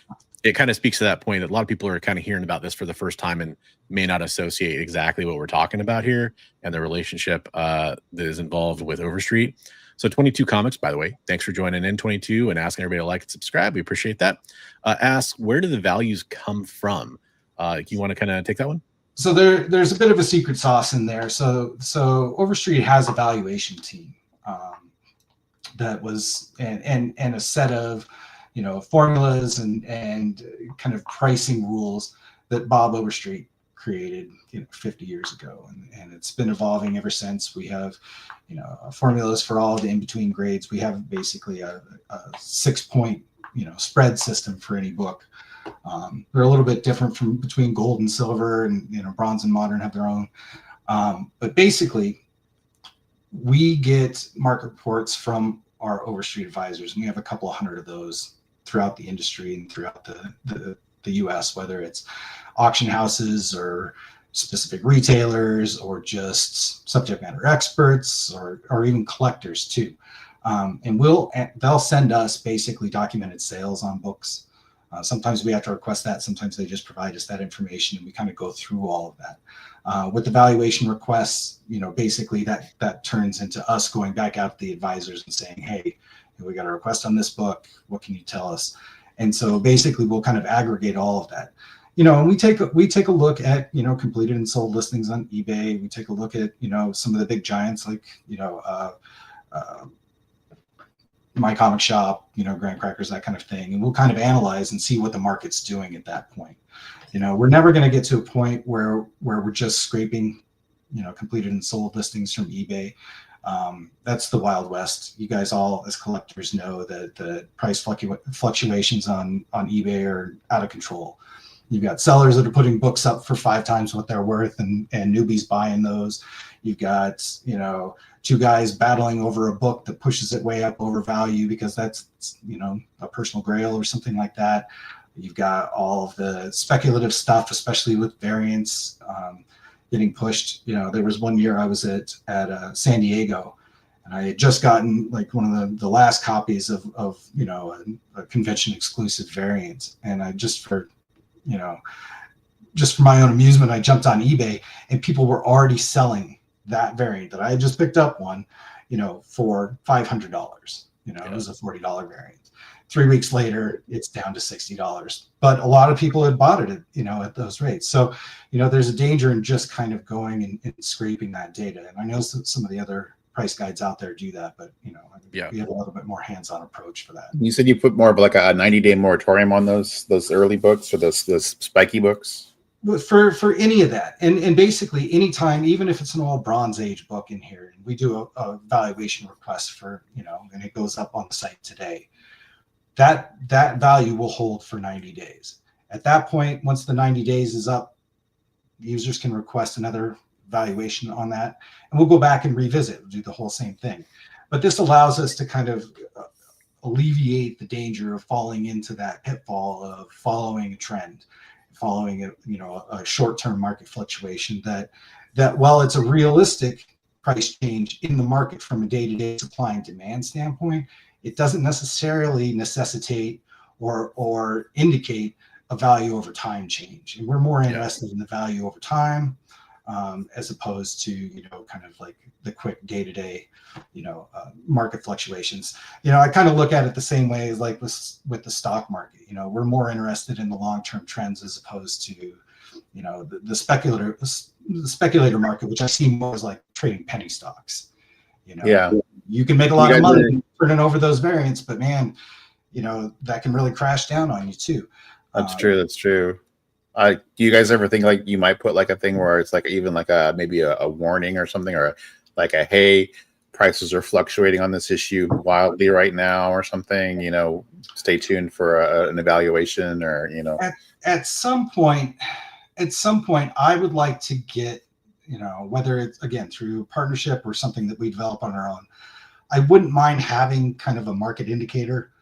kind of speaks to that point that a lot of people are kind of hearing about this for the first time and may not associate exactly what we're talking about here and the relationship that is involved with Overstreet. So 22 Comics, by the way, thanks for joining in, 22, and asking everybody to like and subscribe. We appreciate that. Ask, where do the values come from? You want to kind of take that one? So there's a bit of a secret sauce in there. So Overstreet has a valuation team that was and a set of formulas and kind of pricing rules that Bob Overstreet created 50 years ago, and it's been evolving ever since. We have formulas for all the in-between grades. We have basically a 6-point spread system for any book. They're a little bit different from between gold and silver, and bronze and modern have their own. But basically, we get market reports from our Overstreet advisors, and we have a couple of hundred of those throughout the industry and throughout the US, whether it's auction houses or specific retailers or just subject matter experts or even collectors too. And they'll send us basically documented sales on books. Sometimes we have to request that. Sometimes they just provide us that information, and we kind of go through all of that. With the valuation requests, basically that turns into us going back out to the advisors and saying, hey, we got a request on this book. What can you tell us? And so basically we'll kind of aggregate all of that. And we take a look at, completed and sold listings on eBay. We take a look at, some of the big giants like, My Comic Shop, Grant Crackers, that kind of thing. And we'll kind of analyze and see what the market's doing at that point. We're never going to get to a point where we're just scraping, completed and sold listings from eBay. That's the Wild West. You guys all, as collectors, know that the price fluctuations on eBay are out of control. You've got sellers that are putting books up for 5 times what they're worth, and newbies buying those. You've got, 2 guys battling over a book that pushes it way up over value because that's, a personal grail or something like that. You've got all of the speculative stuff, especially with variants getting pushed. There was one year I was at San Diego, and I had just gotten like one of the last copies of a convention exclusive variant, and I just for my own amusement, I jumped on eBay, and people were already selling that variant that I had just picked up for $500. It was a $40 variant. 3 weeks later, it's down to $60. But a lot of people had bought it at those rates. So, there's a danger in just kind of going and scraping that data. And I know some of the other price guides out there do that, but we have a little bit more hands-on approach for that. You said you put more of like a 90-day moratorium on those early books or those spiky books? For any of that, and basically anytime, even if it's an old Bronze Age book in here, and we do a valuation request for, and it goes up on the site today, that value will hold for 90 days. At that point, once the 90 days is up, users can request another valuation on that, and we'll go back and revisit, we'll do the whole same thing. But this allows us to kind of alleviate the danger of falling into that pitfall of following a trend, following a short-term market fluctuation that while it's a realistic price change in the market from a day-to-day supply and demand standpoint, it doesn't necessarily necessitate or indicate a value over time change. And we're more interested in the value over time as opposed to, kind of like the quick day-to-day, market fluctuations. I kind of look at it the same way as like with the stock market. We're more interested in the long-term trends as opposed to, the speculator market, which I see more as like trading penny stocks. You can make a lot of money turning over those variants, but man, that can really crash down on you too. That's true. Do you guys ever think like you might put like a thing where it's like even like maybe a warning or something, or like hey, prices are fluctuating on this issue wildly right now or something, stay tuned for an evaluation, or at some point I would like to get, whether it's again through partnership or something that we develop on our own, I wouldn't mind having kind of a market indicator,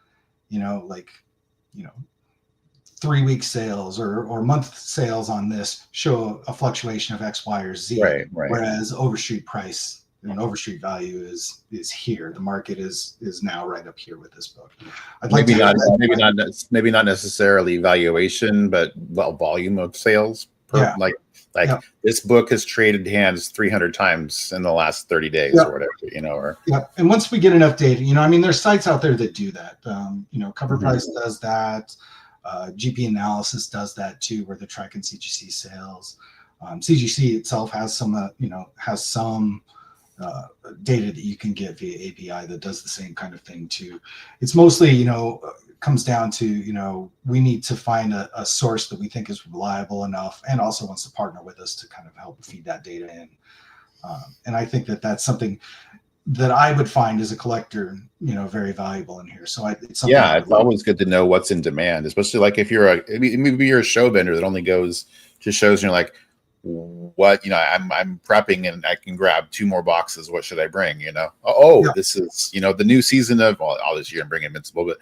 3-week sales or month sales on this show a fluctuation of X, Y, or Z. Right. Whereas Overstreet price and Overstreet value is here. The market is now right up here with this book. Maybe not necessarily valuation, but volume of sales. This book has traded hands 300 times in the last 30 days or whatever, And once we get enough data, there's sites out there that do that. Cover Price does that. GP Analysis does that too, where they're tracking CGC sales. CGC itself has some data that you can get via API that does the same kind of thing too. It's mostly, comes down to, you know, we need to find a source that we think is reliable enough and also wants to partner with us to kind of help feed that data in. And I think that that's something that I would find as a collector, you know, very valuable in here. So it's something. Yeah, it's always good to know what's in demand, especially like if you're maybe you're a show vendor that only goes to shows and you're like, what, you know, I'm prepping and I can grab 2 more boxes. What should I bring? You know, yeah. This is, you know, the new season of, well, all this year I'm bringing Invincible, but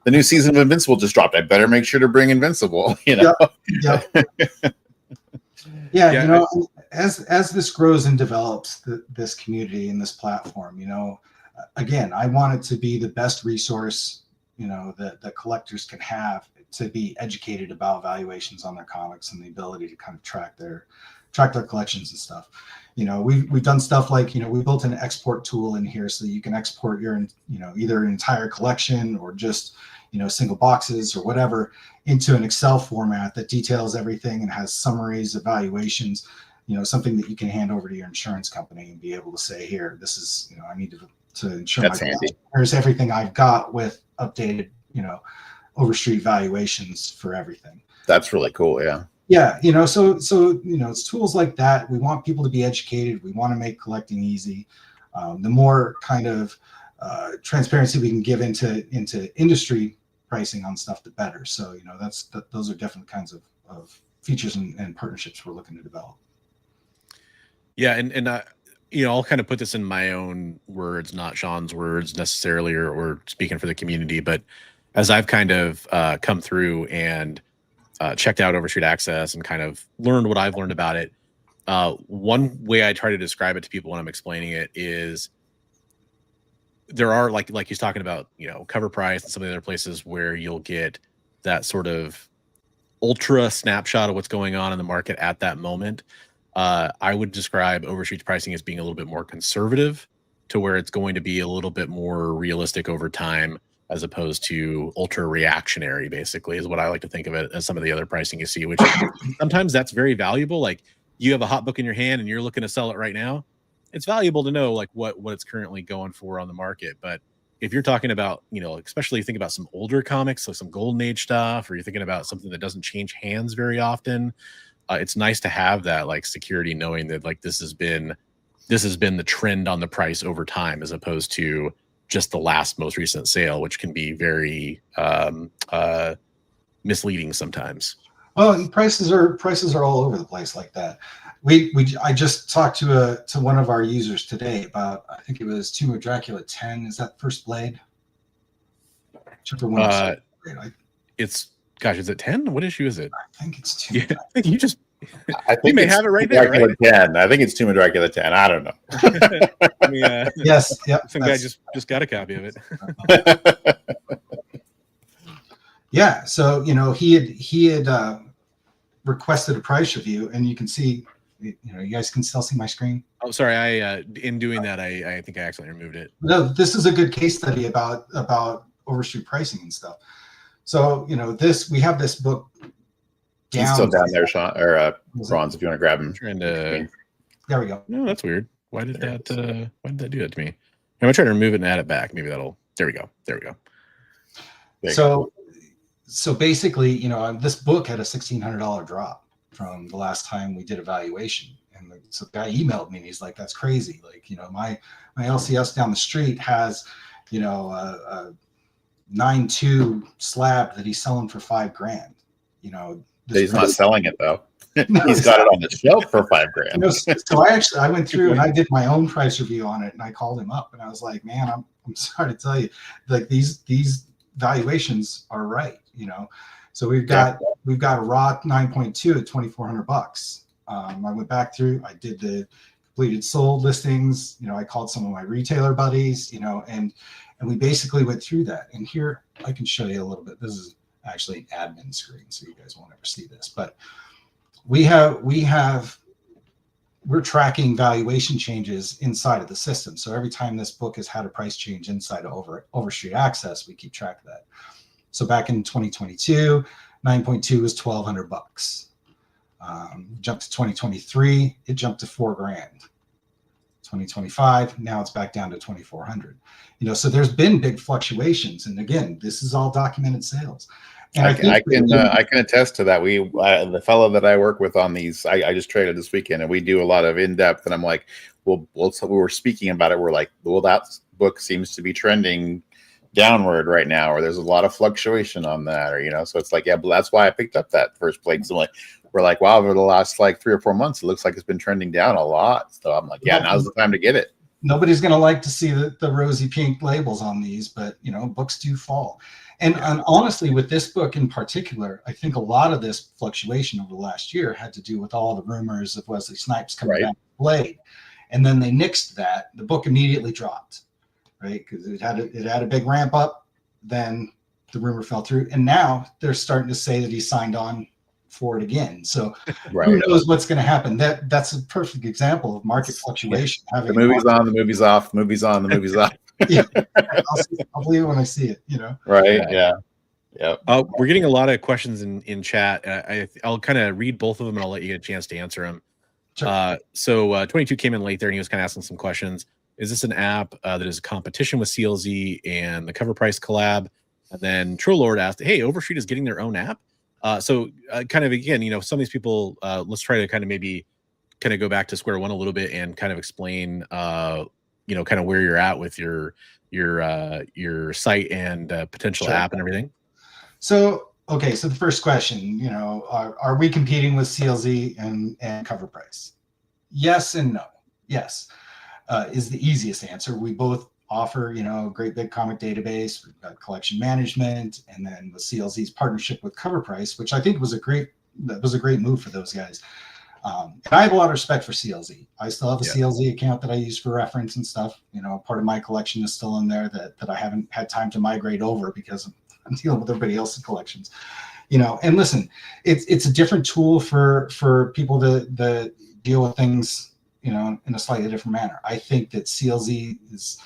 the new season of Invincible just dropped. I better make sure to bring Invincible, you know? Yeah. Yeah, you know, as this grows and develops, this community and this platform, you know, again, I want it to be the best resource, you know, that collectors can have to be educated about valuations on their comics and the ability to kind of track their collections and stuff. You know, we've done stuff like, you know, we built an export tool in here so that you can export your, you know, either an entire collection or just, you know, single boxes or whatever into an Excel format that details everything and has summaries, evaluations, you know, something that you can hand over to your insurance company and be able to say, here, this is, you know, I need to insure That's my handy. Here's everything I've got with updated, you know, Overstreet valuations for everything. That's really cool. Yeah. Yeah. You know, so, you know, it's tools like that. We want people to be educated. We want to make collecting easy. The more kind of transparency we can give into industry pricing on stuff, the better. So, you know, those are definitely kinds of features and partnerships we're looking to develop. Yeah. And you know, I'll kind of put this in my own words, not Sean's words necessarily, or speaking for the community, but as I've kind of come through and checked out Overstreet Access and kind of learned what I've learned about it, one way I try to describe it to people when I'm explaining it is there are like he's talking about, you know, Cover Price and some of the other places where you'll get that sort of ultra snapshot of what's going on in the market at that moment. I would describe Overstreet's pricing as being a little bit more conservative, to where it's going to be a little bit more realistic over time, as opposed to ultra reactionary, basically, is what I like to think of it as. Some of the other pricing you see, which sometimes that's very valuable. Like, you have a hot book in your hand and you're looking to sell it right now. It's valuable to know like what it's currently going for on the market. But if you're talking about, you know, especially think about some older comics, so some Golden Age stuff, or you're thinking about something that doesn't change hands very often, it's nice to have that like security, knowing that like this has been the trend on the price over time, as opposed to just the most recent sale, which can be very misleading sometimes. Well, prices are all over the place like that. I just talked to one of our users today about, I think it was Tomb of Dracula 10. Is that First Blade? Whichever one. It's, gosh, is it 10? What issue is it? I think it's 2. Yeah, you just, I think you may have it right there. Dracula Right? 10. I think it's Tomb of Dracula 10. I don't know. I mean, yes, yep. Some guy just got a copy of it. Yeah, so you know, he had requested a price review, and you can see, you know, you guys can still see my screen. Oh, sorry. I in doing that, I think I accidentally removed it. No, this is a good case study about Overstreet pricing and stuff. So, you know, we have this book down. He's still down there, Sean, or Bronze, if you want to grab him. Trying to. There we go. No, that's weird. Why did that do that to me? I'm gonna try to remove it and add it back. Maybe that'll. There we go. There we go. So basically, you know, this book had a $1,600 drop from the last time we did a valuation. And so the guy emailed me and he's like, that's crazy. Like, you know, my LCS down the street has, you know, a 9.2 slab that he's selling for $5,000. You know, he's not selling it though. He's got it on the shelf for $5,000. You know, so I went through and I did my own price review on it, and I called him up and I was like, man, I'm sorry to tell you, like these valuations are right. You know, so we've got a raw 9.2 at $2,400. I went back through, I did the completed sold listings. You know, I called some of my retailer buddies, you know, and we basically went through that. And here I can show you a little bit. This is actually an admin screen, so you guys won't ever see this, but we're tracking valuation changes inside of the system. So every time this book has had a price change inside of Overstreet Access, we keep track of that. So back in 2022, 9.2 was $1,200. Jumped to 2023, it jumped to $4,000. 2025, now it's back down to 2,400. So there's been big fluctuations, and again, this is all documented sales. And I can attest to that. The fellow that I work with on these, I just traded this weekend, and we do a lot of in depth. And I'm like, so we were speaking about it. We're like, well, that book seems to be trending downward right now, or there's a lot of fluctuation on that, or so it's like, yeah, but that's why I picked up that first plate. So we're like, wow, over the last like 3 or 4 months, it looks like it's been trending down a lot. So I'm like, yeah, now's the time to get it. Nobody's going to like to see the rosy pink labels on these, but books do fall. And honestly, with this book in particular, I think a lot of this fluctuation over the last year had to do with all the rumors of Wesley Snipes coming back to Blade. And then they nixed that. The book immediately dropped, right? Because it had a big ramp up. Then the rumor fell through. And now they're starting to say that he signed on for it again. So who knows what's going to happen? That's a perfect example of market fluctuation. The movie's on, the movie's off, the movie's on, the movie's off. Yeah, I'll believe it when I see it. Right? Yeah. Yeah. We're getting a lot of questions in chat. I'll kind of read both of them, and I'll let you get a chance to answer them. Sure. So 22 came in late there, and he was kind of asking some questions. Is this an app that is a competition with CLZ and the Cover Price collab? And then Trollord asked, hey, Overstreet is getting their own app. So kind of, again, some of these people, let's try to kind of go back to square one a little bit and kind of explain, kind of where you're at with your site and potential app and everything. So the first question, are we competing with CLZ and Cover Price? Yes and no. Yes is the easiest answer. We both offer, a great big comic database. We've got collection management, and then with CLZ's partnership with Cover Price, which I think was a great move for those guys. And I have a lot of respect for CLZ. I still have a CLZ account that I use for reference and stuff. Part of my collection is still in there that I haven't had time to migrate over because I'm dealing with everybody else's collections. And listen, it's a different tool for people to deal with things, in a slightly different manner. I think that CLZ is,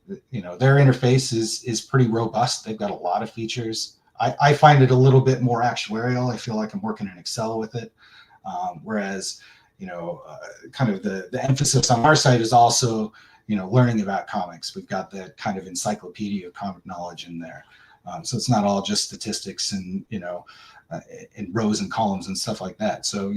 their interface is pretty robust. They've got a lot of features. I find it a little bit more actuarial. I feel like I'm working in Excel with it. Whereas, kind of the emphasis on our site is also, learning about comics. We've got that kind of encyclopedia of comic knowledge in there. So it's not all just statistics and, in rows and columns and stuff like that. So,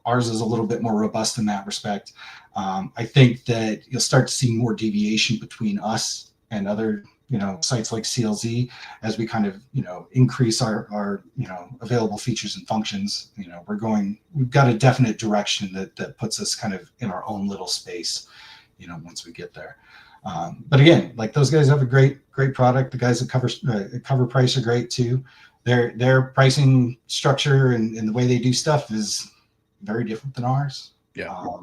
ours is a little bit more robust in that respect. I think that you'll start to see more deviation between us and other, sites like CLZ as we kind of, increase our available features and functions. We've got a definite direction that puts us kind of in our own little space, once we get there. But again, like those guys have a great product. The guys at Cover Price are great too. Their pricing structure and the way they do stuff is very different than ours. Yeah.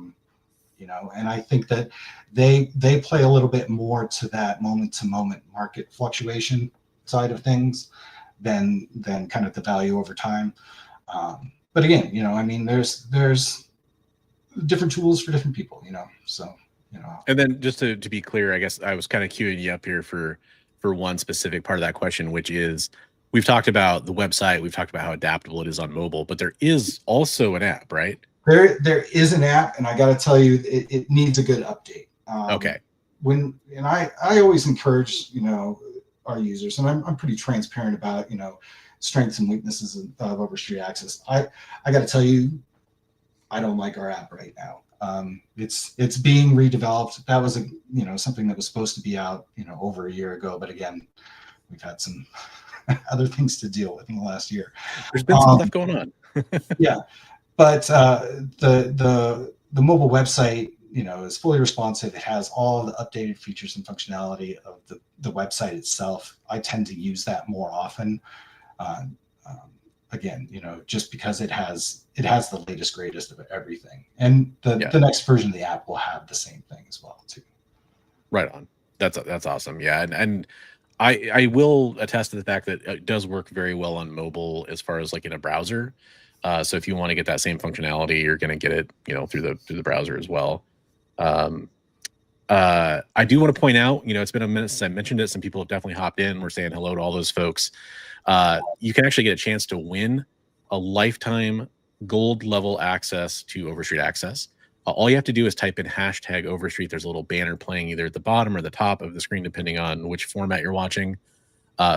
And I think that they play a little bit more to that moment to moment market fluctuation side of things than kind of the value over time. But again, there's different tools for different people, so. And then just to be clear, I guess I was kind of queuing you up here for one specific part of that question, which is we've talked about the website, we've talked about how adaptable it is on mobile, but there is also an app, right? There is an app, and I got to tell you, it needs a good update. Okay. I always encourage our users, and I'm pretty transparent about strengths and weaknesses of Overstreet Access. I got to tell you, I don't like our app right now. It's being redeveloped. That was something that was supposed to be out over a year ago, but again, we've had some other things to deal with in the last year. There's been some stuff going on. Yeah, but the mobile website is fully responsive. It has all the updated features and functionality of the website itself. I tend to use that more often. Again, just because it has the latest, greatest of everything, and the next version of the app will have the same thing as well too. Right on. That's awesome. Yeah, and I will attest to the fact that it does work very well on mobile as far as like in a browser. So if you want to get that same functionality, you're going to get it, through the browser as well. I do want to point out, it's been a minute since I mentioned it. Some people have definitely hopped in. We're saying hello to all those folks. You can actually get a chance to win a lifetime gold level access to Overstreet Access. all you have to do is type in hashtag Overstreet. There's a little banner playing either at the bottom or the top of the screen, depending on which format you're watching.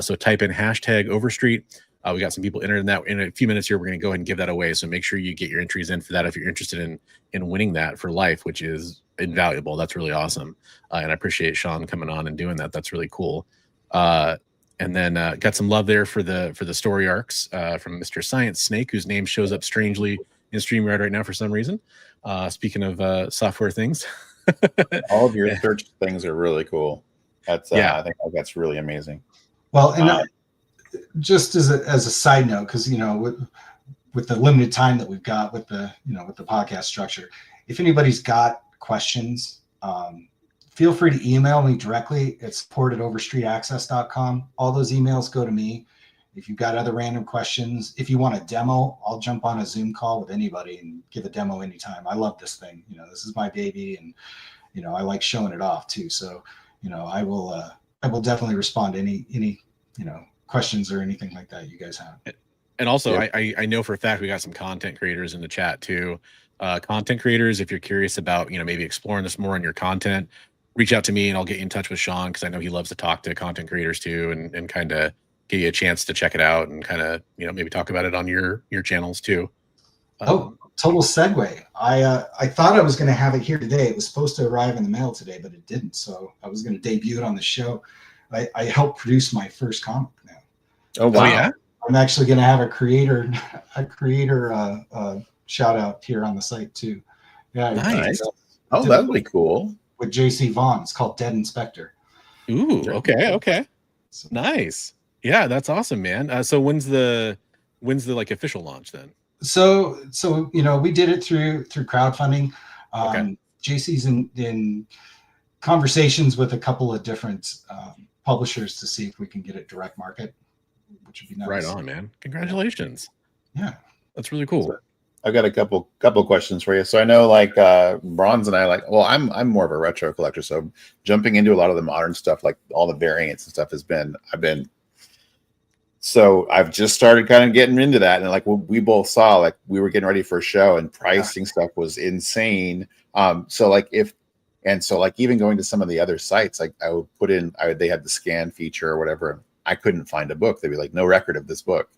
So type in hashtag Overstreet. We got some people entered in that. In a few minutes here, we're going to go ahead and give that away. So make sure you get your entries in for that if you're interested in winning that for life, which is invaluable. That's really awesome. And I appreciate Sean coming on and doing that. That's really cool. And then got some love there for the story arcs from Mr. Science Snake, whose name shows up strangely in StreamYard right now for some reason. Speaking of software things. All of your search things are really cool. That's I think that's really amazing. Well, and just as a side note, because with the limited time that we've got with the podcast structure, if anybody's got questions, feel free to email me directly. It's support@overstreetaccess.com. All those emails go to me. If you've got other random questions, if you want a demo, I'll jump on a Zoom call with anybody and give a demo anytime. I love this thing. This is my baby, and I like showing it off too. So I will definitely respond to any questions or anything like that you guys have. And also, I know for a fact we got some content creators in the chat too. Content creators, if you're curious about maybe exploring this more in your content, reach out to me and I'll get you in touch with Sean, because I know he loves to talk to content creators too, and kind of give you a chance to check it out and kind of maybe talk about it on your channels too. Total segue. I thought I was going to have it here today. It was supposed to arrive in the mail today, but it didn't. So I was going to debut it on the show. I helped produce my first comic now. Oh wow! Yeah? I'm actually going to have a creator shout out here on the site too. Yeah, nice. That'd be cool. With JC Vaughn. It's called Dead Inspector. Ooh, okay. So, nice. Yeah, that's awesome, man. So when's the like official launch then? So we did it through crowdfunding. Okay. JC's in conversations with a couple of different publishers to see if we can get it direct market, which would be nice. Right on, man. Congratulations. Yeah, that's really cool. I've got a couple questions for you. So I know Bronze and I I'm more of a retro collector, so jumping into a lot of the modern stuff, like all the variants and stuff I've just started kind of getting into that. And we both saw, we were getting ready for a show and pricing stuff was insane. Even going to some of the other sites, I would put in, they had the scan feature or whatever. I couldn't find a book. They'd be like, no record of this book.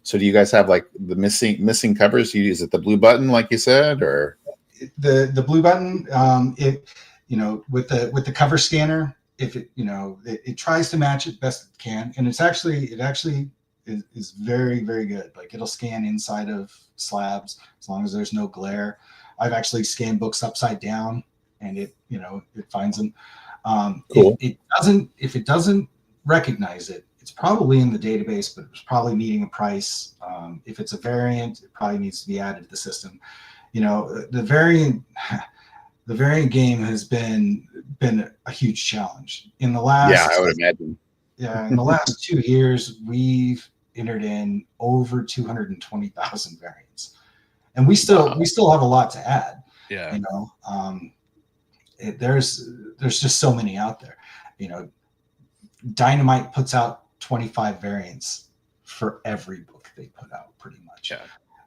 So do you guys have the missing covers? You use it the blue button, like you said, or the blue button? With the cover scanner, if it tries to match it best it can, and it actually is very, very good. It'll scan inside of slabs as long as there's no glare. I've actually scanned books upside down, and it finds them. Cool. If it doesn't recognize it, it's probably in the database, but it's probably needing a price. If it's a variant, it probably needs to be added to the system. The variant game has been a huge challenge in the last. Yeah, I would imagine. Yeah, in the last 2 years, we've entered in over 220,000 variants, and we still have a lot to add. Yeah, there's just so many out there. Dynamite puts out 25 variants for every book they put out, pretty much. Yeah.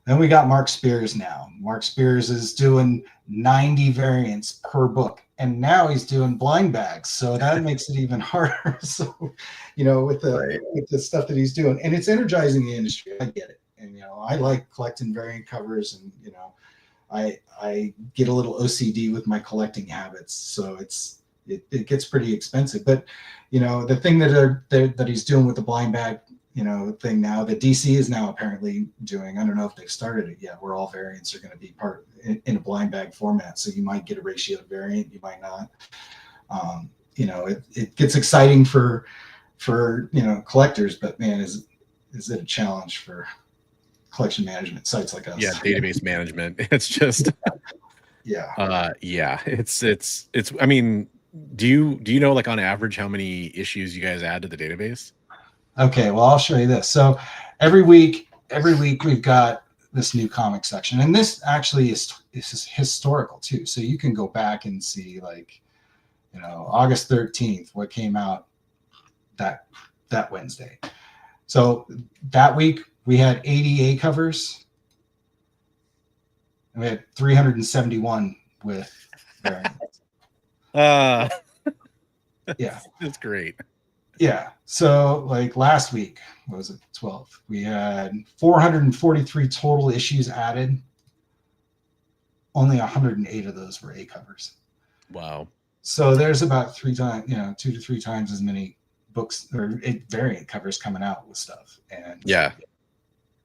Then we got Mark Spears now. Mark Spears is doing 90 variants per book, and now he's doing blind bags, so that makes it even harder. So, with the stuff that he's doing, and it's energizing the industry. I get it, and I like collecting variant covers, and I get a little OCD with my collecting habits, so it gets pretty expensive. But the thing that he's doing with the blind bag thing now, that DC is now apparently doing, I don't know if they've started it yet, where all variants are going to be part in a blind bag format. So you might get a ratio variant, you might not. It gets exciting for collectors, but man, is it a challenge for collection management sites like us? Yeah, database management. It's just it's I mean, do you know on average how many issues you guys add to the database? Okay, well, I'll show you this. So every week we've got this new comic section, and this actually is historical too. So you can go back and see August 13th, what came out that Wednesday. So that week we had 80 A covers, and we had 371 with variants. Uh, Yeah. That's great. Yeah. So like last week, what was it, 12? We had 443 total issues added. Only 108 of those were A covers. Wow. So there's about 2 to 3 times as many books or variant covers coming out with stuff. And Yeah,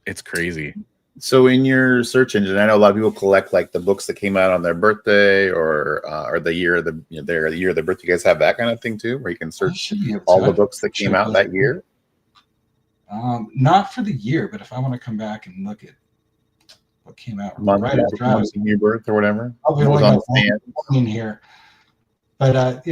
it's crazy. So in your search engine, I know a lot of people collect like the books that came out on their birthday or the year of the the year of their birthday. You guys have that kind of thing too, where you can search all the books that came out that year. Not for the year, but if I want to come back and look at what came out Month right after I was your birth or whatever. I'll be only got one in here. But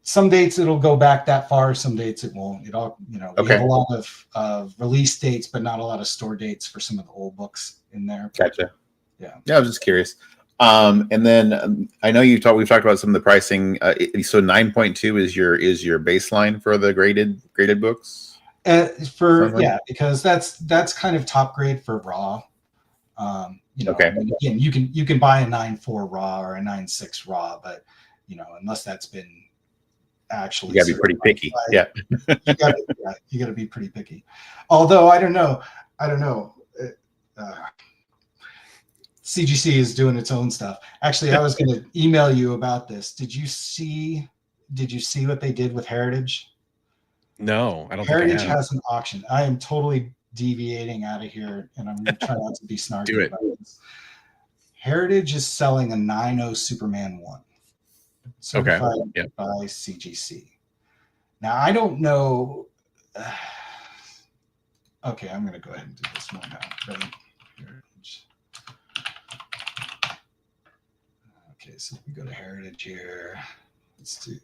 some dates it'll go back that far, some dates it won't. It all, we have a lot of release dates, but not a lot of store dates for some of the old books in there. Gotcha. Yeah. Yeah, I was just curious. And then I know we've talked about some of the pricing. So 9.2 is your baseline for the graded books. Because that's kind of top grade for raw. Okay. I mean, again, you can buy a 9.4 raw or a 9.6 raw, but unless that's been actually, you gotta be pretty picky. Yeah. you gotta be pretty picky. Although I don't know. CGC is doing its own stuff. Actually, I was going to email you about this. Did you see what they did with Heritage? No, I don't. Heritage think I have. has an auction. I am totally deviating out of here, and I'm going to try not to be snarky. Do it. About this. Heritage is selling a 9.0 Superman 1. Certified by CGC. Now, I don't know. Okay, I'm going to go ahead and do this one now. Ready? Heritage. Okay, so we go to Heritage here. Let's do.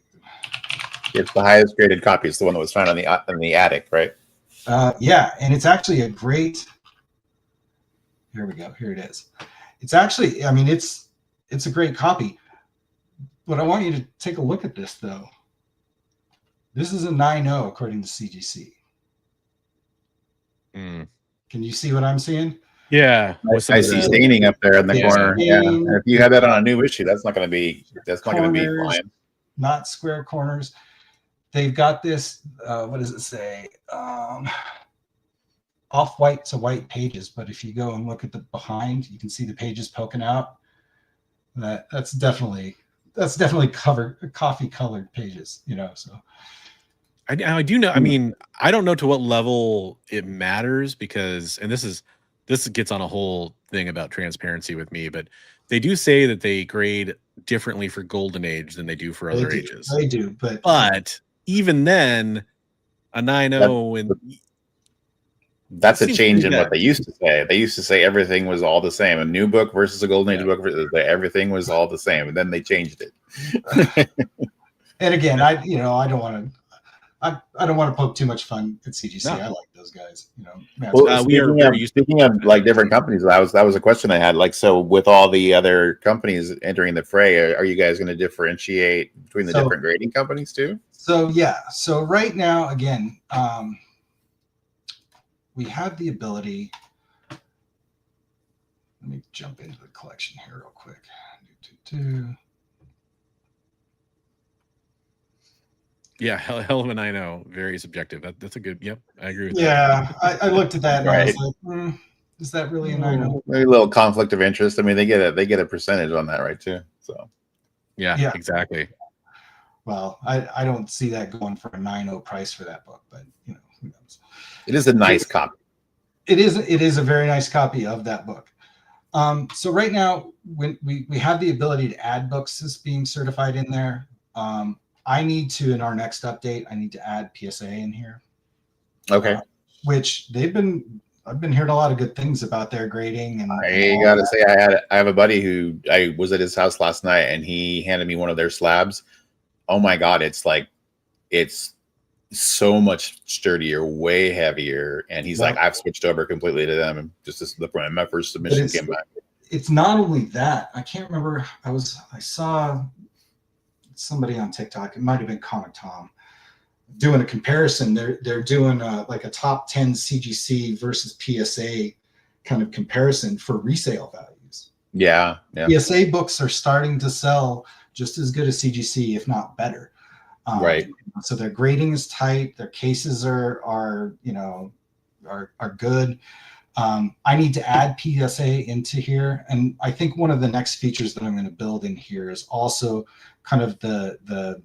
It's the highest graded copy. It's the one that was found in the attic, right? Yeah, and it's actually a great. Here we go. Here it is. It's actually, I mean, it's a great copy. But I want you to take a look at this, though. This is a 9.0 according to CGC. Mm. Can you see what I'm seeing? Yeah, I see staining up there in the corner. Stain, yeah, and if you have that on a new issue, that's not going to be fine. Not square corners. They've got this. What does it say? Off-white to white pages. But if you go and look at the behind, you can see the pages poking out. That's definitely coffee colored pages. So. I do know. I mean, I don't know to what level it matters because, and this gets on a whole thing about transparency with me, but they do say that they grade differently for Golden Age than they do for other ages. They do, but even then, a 9.0 and that's a change in what they used to say. They used to say everything was all the same. A new book versus a Golden Age book, everything was all the same, and then they changed it. And again, I don't want to poke too much fun at CGC. No. I like those guys. Well, speaking of like different companies, that was a question I had. Like, so with all the other companies entering the fray, are you guys going to differentiate between the different grading companies too? So yeah. So right now, again, we have the ability. Let me jump into the collection here real quick. Yeah, hell of a 9.0. Very subjective. That's a good. Yep, I agree with that. Yeah, I looked at that and I was like, is that really a 9.0? Maybe a little conflict of interest. I mean, they get a percentage on that, right? Too. So. Yeah, exactly. Well, I don't see that going for a 9.0 price for that book, but who knows? It is a nice copy. It is a very nice copy of that book. So right now, when we have the ability to add books as being certified in there. I need to, in our next update, I need to add PSA in here. Okay. Which I've been hearing a lot of good things about their grading. And I gotta say, I have a buddy who I was at his house last night, and he handed me one of their slabs. Oh my God, it's so much sturdier, way heavier. And he's like, I've switched over completely to them, and just as my first submission came back. It's not only that. I can't remember. I saw somebody on TikTok, it might have been Comic Tom, doing a comparison. They're doing like a top 10 CGC versus PSA kind of comparison for resale values. Yeah, yeah, PSA books are starting to sell just as good as CGC, if not better. right. So their grading is tight. Their cases are you know, are good. I need to add PSA into here, and I think one of the next features that I'm going to build in here is also kind of the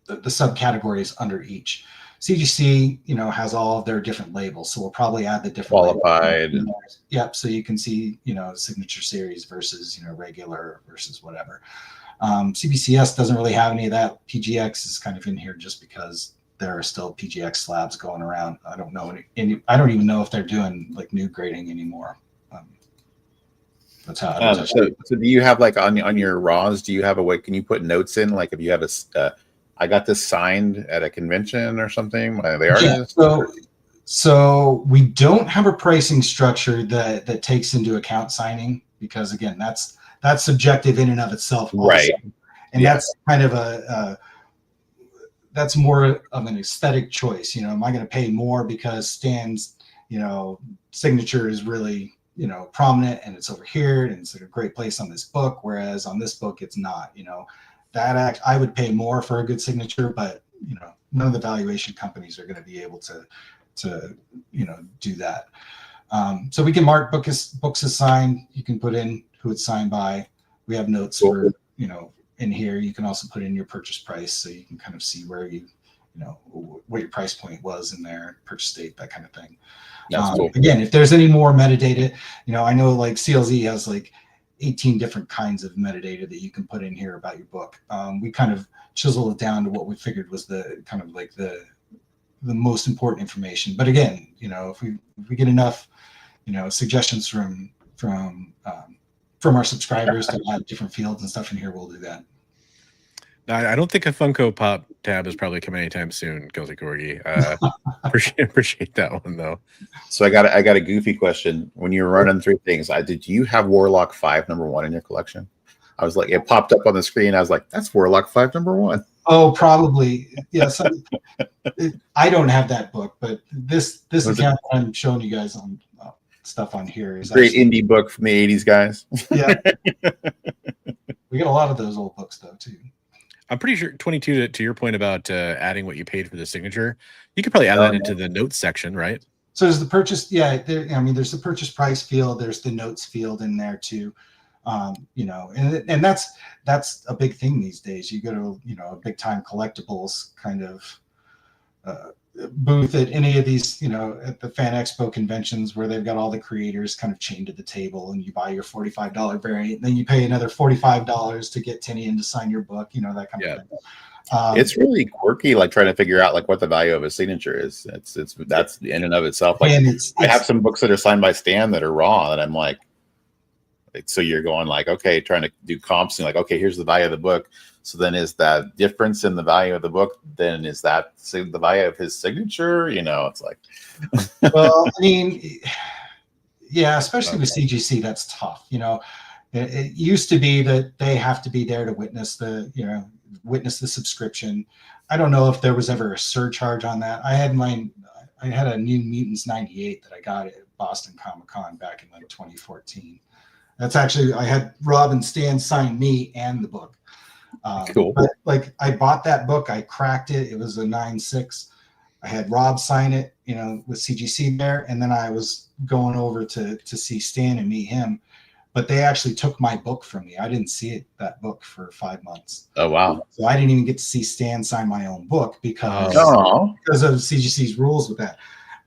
subcategories under each. CGC, you know, has all of their different labels, so we'll probably add the different Qualified. labels. Yep. So you can see, you know, signature series versus, you know, regular versus whatever. CBCS doesn't really have any of that. PGX is kind of in here just because there are still PGX slabs going around. I don't know any. I don't even know if they're doing like new grading anymore. That's how. So do you have like on your raws? Do you have a way? Can you put notes in? Like if you have a, I got this signed at a convention or something by the artist. Yeah, so we don't have a pricing structure that takes into account signing, because again, that's subjective in and of itself, also. Right? And that's kind of that's more of an aesthetic choice. You know, am I going to pay more because Stan's, you know, signature is really, you know, prominent and it's over here and it's like a great place on this book, whereas on this book it's not. You know, I would pay more for a good signature, but you know, none of the valuation companies are going to be able to you know, do that. So we can mark books as signed. You can put in who it's signed by. We have notes for, you know, in here. You can also put in your purchase price, so you can kind of see where you know, what your price point was in there, purchase date, that kind of thing. Cool. Again, if there's any more metadata, you know, I know like CLZ has like 18 different kinds of metadata that you can put in here about your book. We kind of chiseled it down to what we figured was the kind of like the most important information. But again, you know, if we get enough, you know, suggestions from our subscribers to add different fields and stuff in here, we'll do that. I don't think a Funko Pop tab is probably coming anytime soon, Guilty Corgi. Appreciate that one though. So I got a goofy question. When you were running through things, did you have Warlock 5 #1 in your collection? I was like, it popped up on the screen. I was like, that's Warlock 5 #1. Oh, probably. Yes. I don't have that book, but this account I'm showing you guys on stuff on here is great indie book from the 80s, guys. Yeah. We get a lot of those old books though too. I'm pretty sure 22 to your point about adding what you paid for the signature, you could probably add that into the notes section, right? So there's the purchase. Yeah. I mean, there's the purchase price field. There's the notes field in there too. You know, and that's a big thing these days. You go to, you know, a big time collectibles kind of booth at any of these, you know, at the Fan Expo conventions where they've got all the creators kind of chained to the table, and you buy your $45 variant, and then you pay another $45 to get Tinian to sign your book, you know, that kind of thing. It's really quirky, like trying to figure out like what the value of a signature is. That's in and of itself. Like, I have some books that are signed by Stan that are raw, and I'm like, so you're going like, okay, trying to do comps and like, okay, here's the value of the book. So then is that difference in the value of the book? Then is that the value of his signature? You know, it's like, well, I mean, yeah, especially with CGC, that's tough. You know, it used to be that they have to be there to witness the subscription. I don't know if there was ever a surcharge on that. I had a New Mutants 98 that I got at Boston Comic Con back in like 2014. That's actually, I had Rob and Stan sign me and the book. Cool. But like, I bought that book, I cracked it. It was a 9.6. I had Rob sign it, you know, with CGC there, and then I was going over to see Stan and meet him. But they actually took my book from me. I didn't see that book for 5 months. Oh wow! So I didn't even get to see Stan sign my own book because of CGC's rules with that.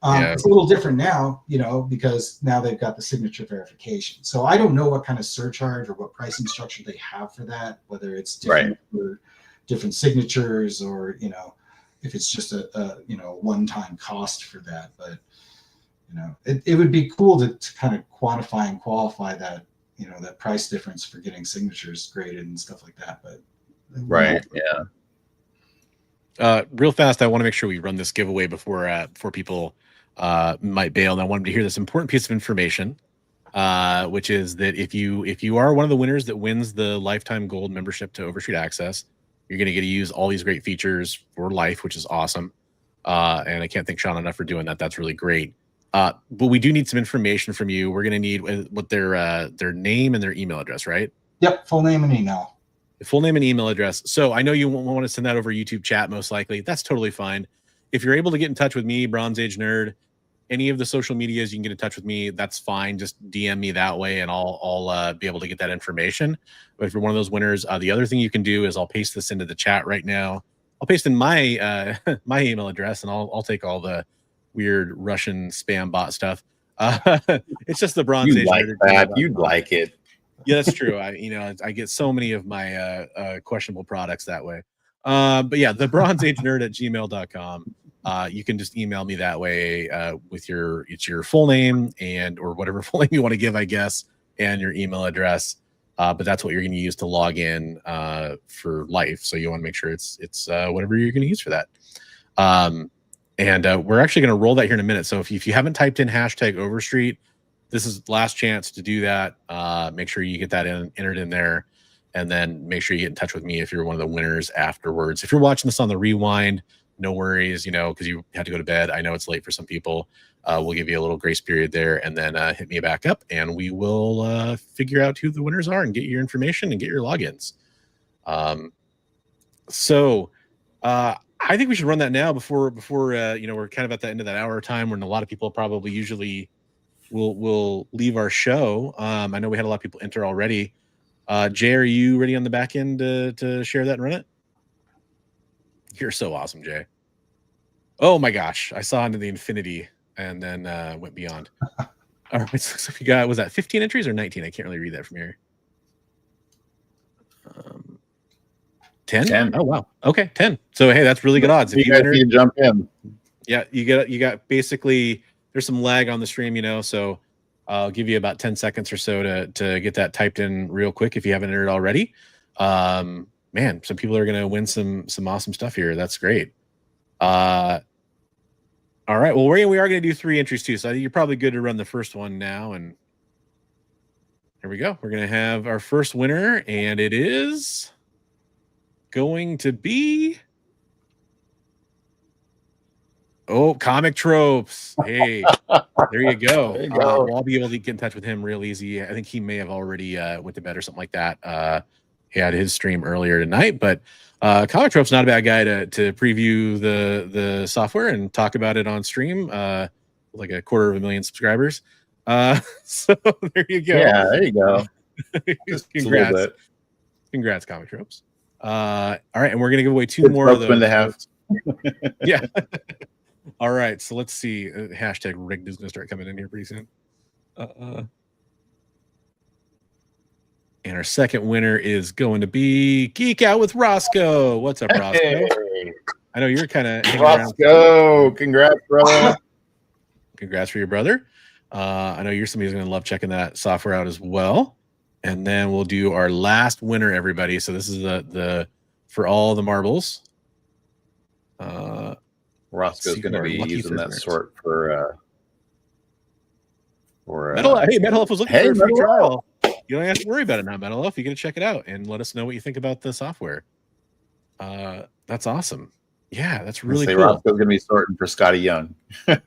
It's a little different now, you know, because now they've got the signature verification. So I don't know what kind of surcharge or what pricing structure they have for that, whether it's different for different signatures, or, you know, if it's just a you know, one-time cost for that. But, you know, it would be cool to kind of quantify and qualify that, you know, that price difference for getting signatures graded and stuff like that. But real fast, I want to make sure we run this giveaway before people might bail. And I want them to hear this important piece of information, which is that if you are one of the winners that wins the lifetime gold membership to Overstreet Access, you're going to get to use all these great features for life, which is awesome. And I can't thank Sean enough for doing that. That's really great. But we do need some information from you. We're going to need what their name and their email address, right? Yep, full name and email. Full name and email address. So I know you won't want to send that over YouTube chat, most likely. That's totally fine. If you're able to get in touch with me, Bronze Age Nerd, any of the social medias, you can get in touch with me. That's fine. Just DM me that way, and I'll be able to get that information. But if you're one of those winners, the other thing you can do is I'll paste this into the chat right now. I'll paste in my my email address, and I'll take all the weird Russian spam bot stuff. It's just the Bronze Age like Nerd. that. You'd like it. Yeah, that's true. I get so many of my questionable products that way. But yeah, the Bronze Age Nerd at gmail.com. You can just email me that way with your full name or whatever full name you want to give, I guess, and your email address. But that's what you're going to use to log in for life. So you want to make sure it's whatever you're going to use for that. And we're actually going to roll that here in a minute. So if you haven't typed in hashtag Overstreet, this is the last chance to do that. Make sure you get that entered in there, and then make sure you get in touch with me if you're one of the winners afterwards. If you're watching this on the rewind, no worries, because you had to go to bed. I know it's late for some people. We'll give you a little grace period there, and then hit me back up, and we will figure out who the winners are and get your information and get your logins. I think we should run that now before we're kind of at the end of that hour time when a lot of people probably usually will leave our show. I know we had a lot of people enter already. Jay, are you ready on the back end to share that and run it? You're so awesome, Jay. Oh my gosh, I saw into the infinity and then went beyond. All right, so we got, was that 15 entries or 19? I can't really read that from here. 10? 10. Oh wow. Okay, 10. So hey, that's really good odds. If you jump in. Yeah, you got basically, there's some lag on the stream, so I'll give you about 10 seconds or so to get that typed in real quick if you haven't entered already. Man, some people are gonna win some awesome stuff here. That's great. All right, well, we are gonna do 3 entries too, so I think you're probably good to run the first one now. And here we go. We're gonna have our first winner, and it is going to be Comic Tropes. Hey, there you go. There you go. I'll be able to get in touch with him real easy. I think he may have already went to bed or something like that. He had his stream earlier tonight, but Comic Tropes not a bad guy to preview the software and talk about it on stream. Like 250,000 subscribers. So there you go. Yeah, there you go. Congrats, Comic Tropes. All right, and we're gonna give away 2 more of those. To have. Yeah. All right, so let's see. Hashtag rigged is gonna start coming in here pretty soon. And our second winner is going to be Geek Out with Roscoe. What's up, Roscoe? Hey. I know you're kind of Roscoe. Congrats, brother. Congrats for your brother. I know you're somebody who's going to love checking that software out as well. And then we'll do our last winner, everybody. So this is the for all the marbles. Roscoe's going to be using that sort for Metal. Hey, Metal Elf was looking for a free Metal trial. You don't have to worry about it now, Metal Elf. You get to check it out and let us know what you think about the software. That's awesome. Yeah, that's really cool. Roscoe's going to be sorting for Scotty Young. Yeah,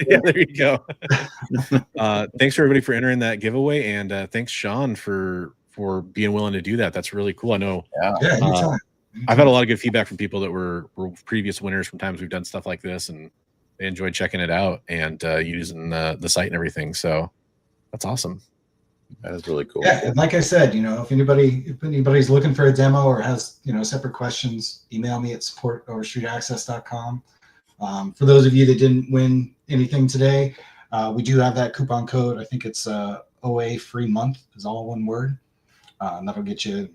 there you go. Thanks for everybody for entering that giveaway, and thanks Sean for being willing to do that. That's really cool. I know. Yeah, I've had a lot of good feedback from people that were previous winners from times we've done stuff like this, and they enjoyed checking it out and using the site and everything. So that's awesome. That is really cool. Yeah, and like I said, if anybody's looking for a demo or has separate questions, email me at support@overstreetaccess.com. For those of you that didn't win anything today, we do have that coupon code. I think it's OA free month is all one word. That'll get you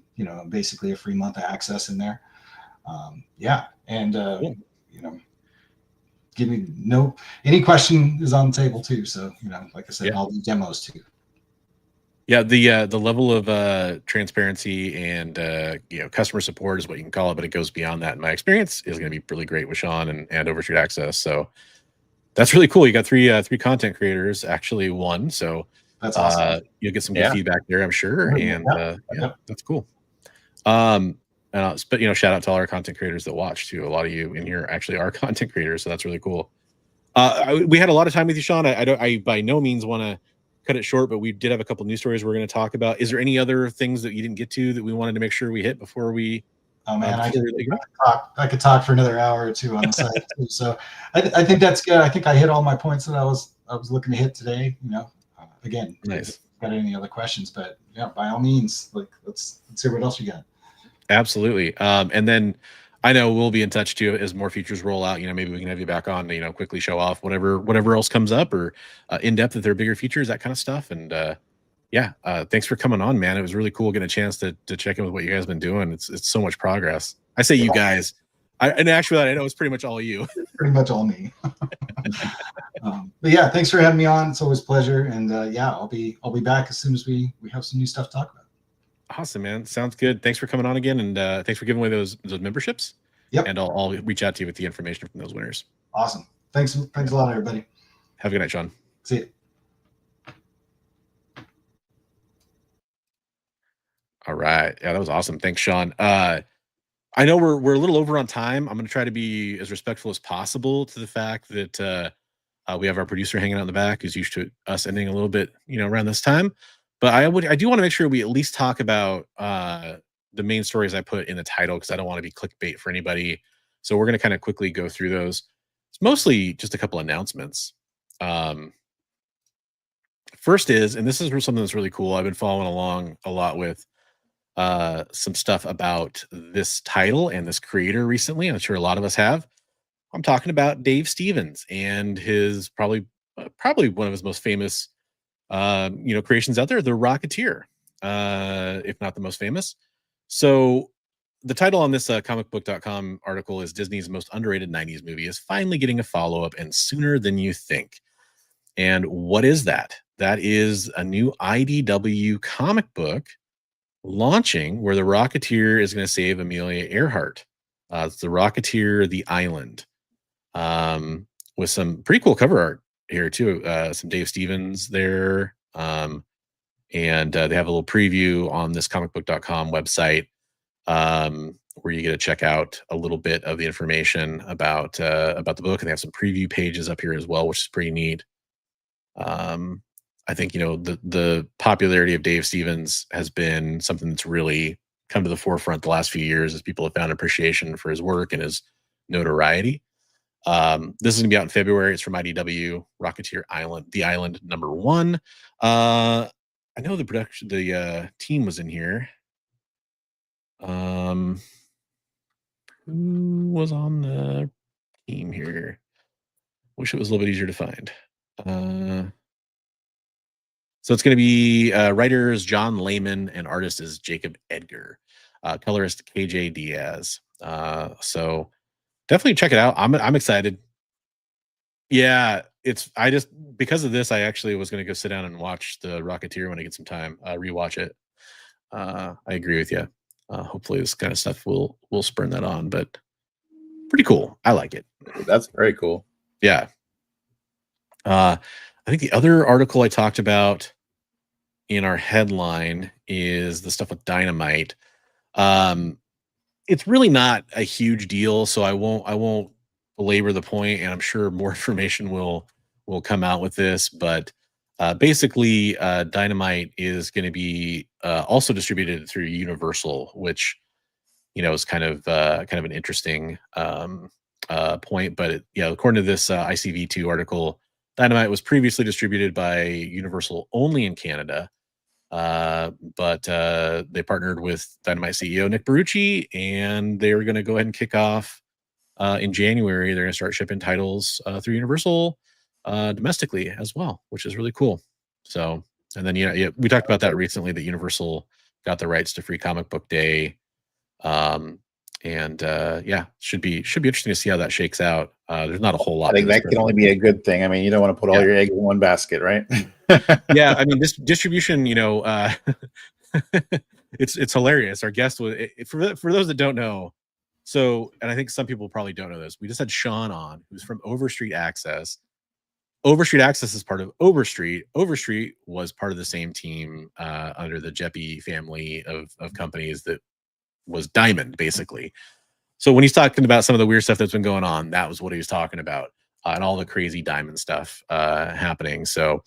basically a free month of access in there. Give me any question is on the table too. So like I said, I'll do demos too. Yeah, the level of transparency and customer support is what you can call it, but it goes beyond that. In my experience, is going to be really great with Sean and Overstreet Access. So that's really cool. You got three content creators, actually one. So that's awesome. You'll get some good feedback there, I'm sure. And that's cool. But shout out to all our content creators that watch too. A lot of you in here actually are content creators, so that's really cool. We had a lot of time with you, Sean. I by no means want to cut it short, but we did have a couple news stories we're going to talk about. Is there any other things that you didn't get to that we wanted to make sure we hit before we? Oh man, I could talk for another hour or two on the site too. So I think that's good. I think I hit all my points that I was looking to hit today. You know, again, nice. Got any other questions? But yeah, by all means, like let's hear what else you got. Absolutely. And then I know we'll be in touch too as more features roll out. You know, maybe we can have you back on to, you know, quickly show off whatever else comes up, or in depth if they're bigger features, that kind of stuff. And yeah, thanks for coming on, man. It was really cool getting a chance to check in with what you guys have been doing. It's so much progress. I say you guys. And actually, I know it's pretty much all you. It's pretty much all me. But yeah, thanks for having me on. It's always a pleasure. And yeah, I'll be back as soon as we have some new stuff to talk about. Awesome, man. Sounds good. Thanks for coming on again, and thanks for giving away those memberships. Yep. And I'll reach out to you with the information from those winners. Awesome. Thanks a lot, everybody. Have a good night, Sean. See you. All right. Yeah, that was awesome. Thanks, Sean. I know we're a little over on time. I'm going to try to be as respectful as possible to the fact that we have our producer hanging out in the back, who's used to us ending a little bit, you know, around this time. But I do want to make sure we at least talk about the main stories I put in the title, because I don't want to be clickbait for anybody. So we're going to kind of quickly go through those. It's mostly just a couple announcements. First is, and this is something that's really cool. I've been following along a lot with some stuff about this title and this creator recently. I'm sure a lot of us have. I'm talking about Dave Stevens and his probably one of his most famous you know, creations out there, the Rocketeer, if not the most famous. So the title on this comicbook.com article is Disney's most underrated 90s movie is finally getting a follow-up, and sooner than you think. And what is that? That is a new IDW comic book launching where the Rocketeer is going to save Amelia Earhart. It's the Rocketeer, The Island, with some pretty cool cover art here too. Some Dave Stevens there. And they have a little preview on this comicbook.com website where you get to check out a little bit of the information about the book. And they have some preview pages up here as well, which is pretty neat. I think, you know, the popularity of Dave Stevens has been something that's really come to the forefront the last few years as people have found appreciation for his work and his notoriety. This is gonna be out in February. It's from IDW, Rocketeer Island, The Island #1. I know the team was in here. Who was on the team here? Wish it was a little bit easier to find. So it's going to be writers John Layman and artist is Jacob Edgar, colorist KJ Diaz. So definitely check it out. I'm excited. Yeah, because of this, I actually was going to go sit down and watch the Rocketeer when I get some time, rewatch it. I agree with you. Hopefully this kind of stuff will spurn that on, but pretty cool. I like it. That's very cool. Yeah. I think the other article I talked about in our headline is the stuff with Dynamite. It's really not a huge deal, so I won't belabor the point, and I'm sure more information will come out with this. But basically, Dynamite is going to be also distributed through Universal, which, you know, is kind of an interesting point. But yeah, according to this ICV2 article, Dynamite was previously distributed by Universal only in Canada, but they partnered with Dynamite CEO Nick Barucci, and they were going to go ahead and kick off in January. They're going to start shipping titles through Universal domestically as well, which is really cool. So, and then yeah, we talked about that recently, that Universal got the rights to Free Comic Book Day. And yeah, should be interesting to see how that shakes out. There's not a whole lot. I think that can only be a good thing. I mean, you don't want to put all your eggs in one basket, right? Yeah, I mean, this distribution, you know, it's hilarious. Our guest was, for those that don't know, so, and I think some people probably don't know this, we just had Sean on, who's from Overstreet Access. Overstreet Access is part of Overstreet. Overstreet was part of the same team under the Jeppy family of companies that was Diamond, basically. So when he's talking about some of the weird stuff that's been going on, that was what he was talking about. and all the crazy diamond stuff happening. So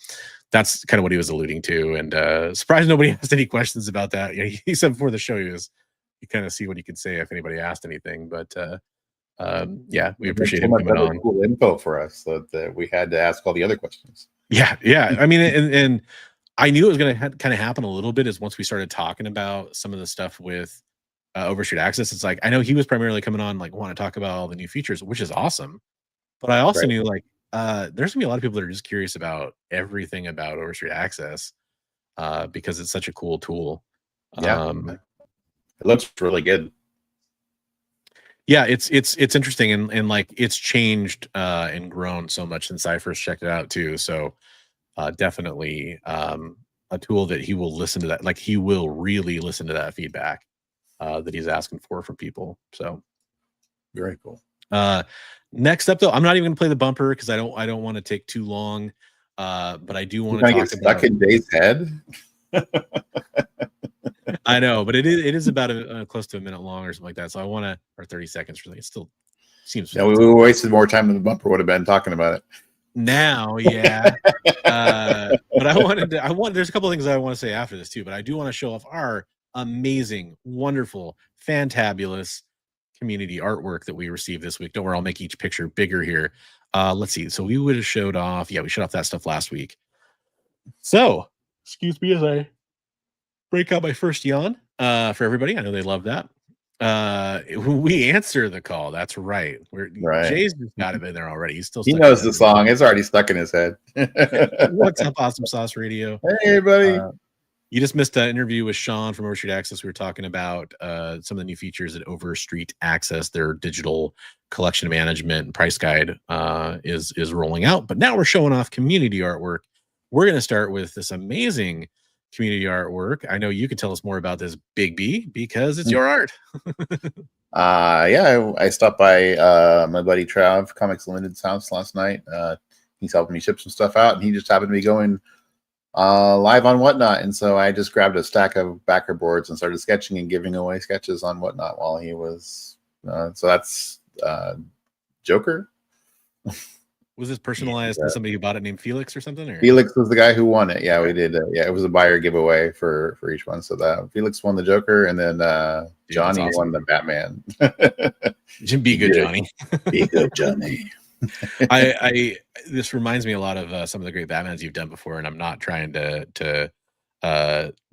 that's kind of what he was alluding to. And surprised nobody asked any questions about that. You know, he said before the show, you kind of see what he could say if anybody asked anything. But yeah, we appreciate him coming on. Cool info for us that we had to ask all the other questions. Yeah. I mean, and I knew it was going to kind of happen a little bit as once we started talking about some of the stuff with Overstreet Access. It's like, I know he was primarily coming on, like, want to talk about all the new features, which is awesome. But I also knew, like, there's gonna be a lot of people that are just curious about everything about Overstreet Access because it's such a cool tool. Yeah, it looks really good. Yeah, it's interesting, and like it's changed and grown so much since I first checked it out too. So definitely a tool that he will listen to that, like he will really listen to that feedback that he's asking for from people. So very cool. Next up, though, I'm not even going to play the bumper because I don't want to take too long. But I do want to talk about stuck in Dave's head. I know, but it is about close to a minute long or something like that. So I want to, or 30 seconds. Really, it still seems. Yeah, we wasted more time than the bumper would have been talking about it. Now, yeah. But there's a couple of things I want to say after this too. But I do want to show off our amazing, wonderful, fantabulous community artwork that we received this week. Don't worry, I'll make each picture bigger here. Let's see. So we would have showed off. Yeah, we showed off that stuff last week. So, excuse me as I break out my first yawn for everybody. I know they love that. We answer the call. That's right. Jay's just got it in there already. He's still. He knows the song. It's already stuck in his head. What's up, Awesome Sauce Radio? Hey, everybody. You just missed an interview with Sean from Overstreet Access. We were talking about some of the new features at Overstreet Access. Their digital collection management and price guide is rolling out. But now we're showing off community artwork. We're going to start with this amazing community artwork. I know you can tell us more about this, Big B, because it's your art. Yeah, I stopped by my buddy Trav, Comics Limited's house last night. He's helping me ship some stuff out, and he just happened to be going live on Whatnot, and so I just grabbed a stack of backer boards and started sketching and giving away sketches on Whatnot while he was. So that's Joker. Was this personalized to somebody who bought it named Felix or something? Or? Felix was the guy who won it. Yeah, we did. Yeah, it was a buyer giveaway for each one. So that Felix won the Joker, and then Johnny won the Batman. Be good, Johnny. Be good, Johnny. This reminds me a lot of some of the great Batmans you've done before, and I'm not trying to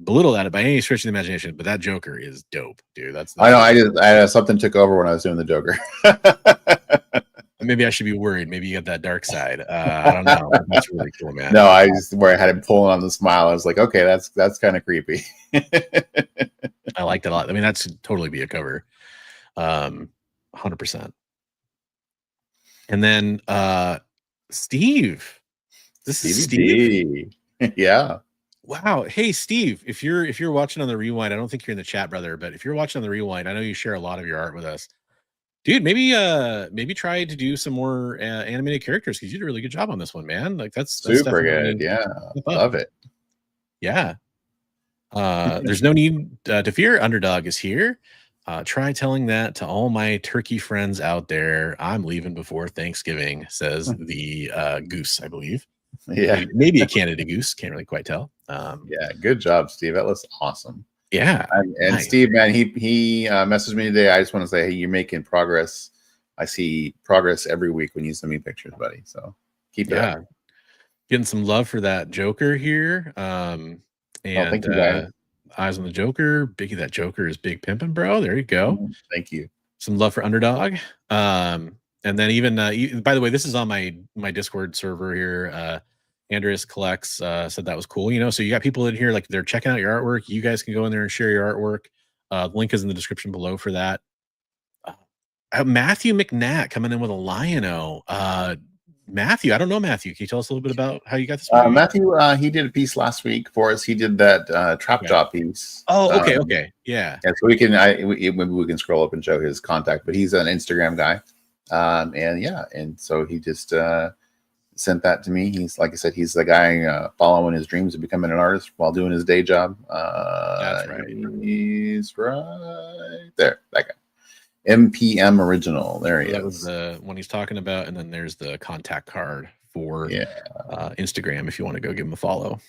belittle that by any stretch of the imagination, but that Joker is dope, dude. I know. I something took over when I was doing the Joker. Maybe I should be worried. Maybe you got that dark side. I don't know. That's really cool, man. No, where I had him pulling on the smile. I was like, okay, that's kind of creepy. I liked it a lot. I mean, that's totally be a cover, 100%. And then Steve. This is Steve. Yeah. Wow. Hey, Steve, if you're watching on the rewind, I don't think you're in the chat, brother, but if you're watching on the rewind, I know you share a lot of your art with us. Dude, maybe try to do some more animated characters because you did a really good job on this one, man. Like that's super good. Yeah. Love it. Yeah. There's no need to fear. Underdog is here. Try telling that to all my turkey friends out there. I'm leaving before Thanksgiving, says the goose, I believe. Yeah. Maybe a Canada goose. Can't really quite tell. Yeah. Good job, Steve. That looks awesome. Yeah. And nice. Steve, man, he messaged me today. I just want to say, hey, you're making progress. I see progress every week when you send me pictures, buddy. So keep it up. Getting some love for that Joker here. And thank you, guys. Eyes on the Joker. Biggie, that Joker is big pimping, bro. There you go. Thank you. Some love for Underdog. And then even by the way, this is on my Discord server here. Andreas Collects said that was cool. So you got people in here like they're checking out your artwork. You guys can go in there and share your artwork. The link is in the description below for that. Matthew McNatt coming in with a Lion-O. Matthew, I don't know Matthew. Can you tell us a little bit about how you got this? Matthew, he did a piece last week for us. He did that Trap Jaw piece. Oh, okay, yeah. And so maybe we can scroll up and show his contact. But he's an Instagram guy, and so he just sent that to me. He's like I said, he's the guy following his dreams of becoming an artist while doing his day job. That's right. He's right there. That guy. MPM original. There he That is. was the one he's talking about, and then there's the contact card for Instagram if you want to go give him a follow.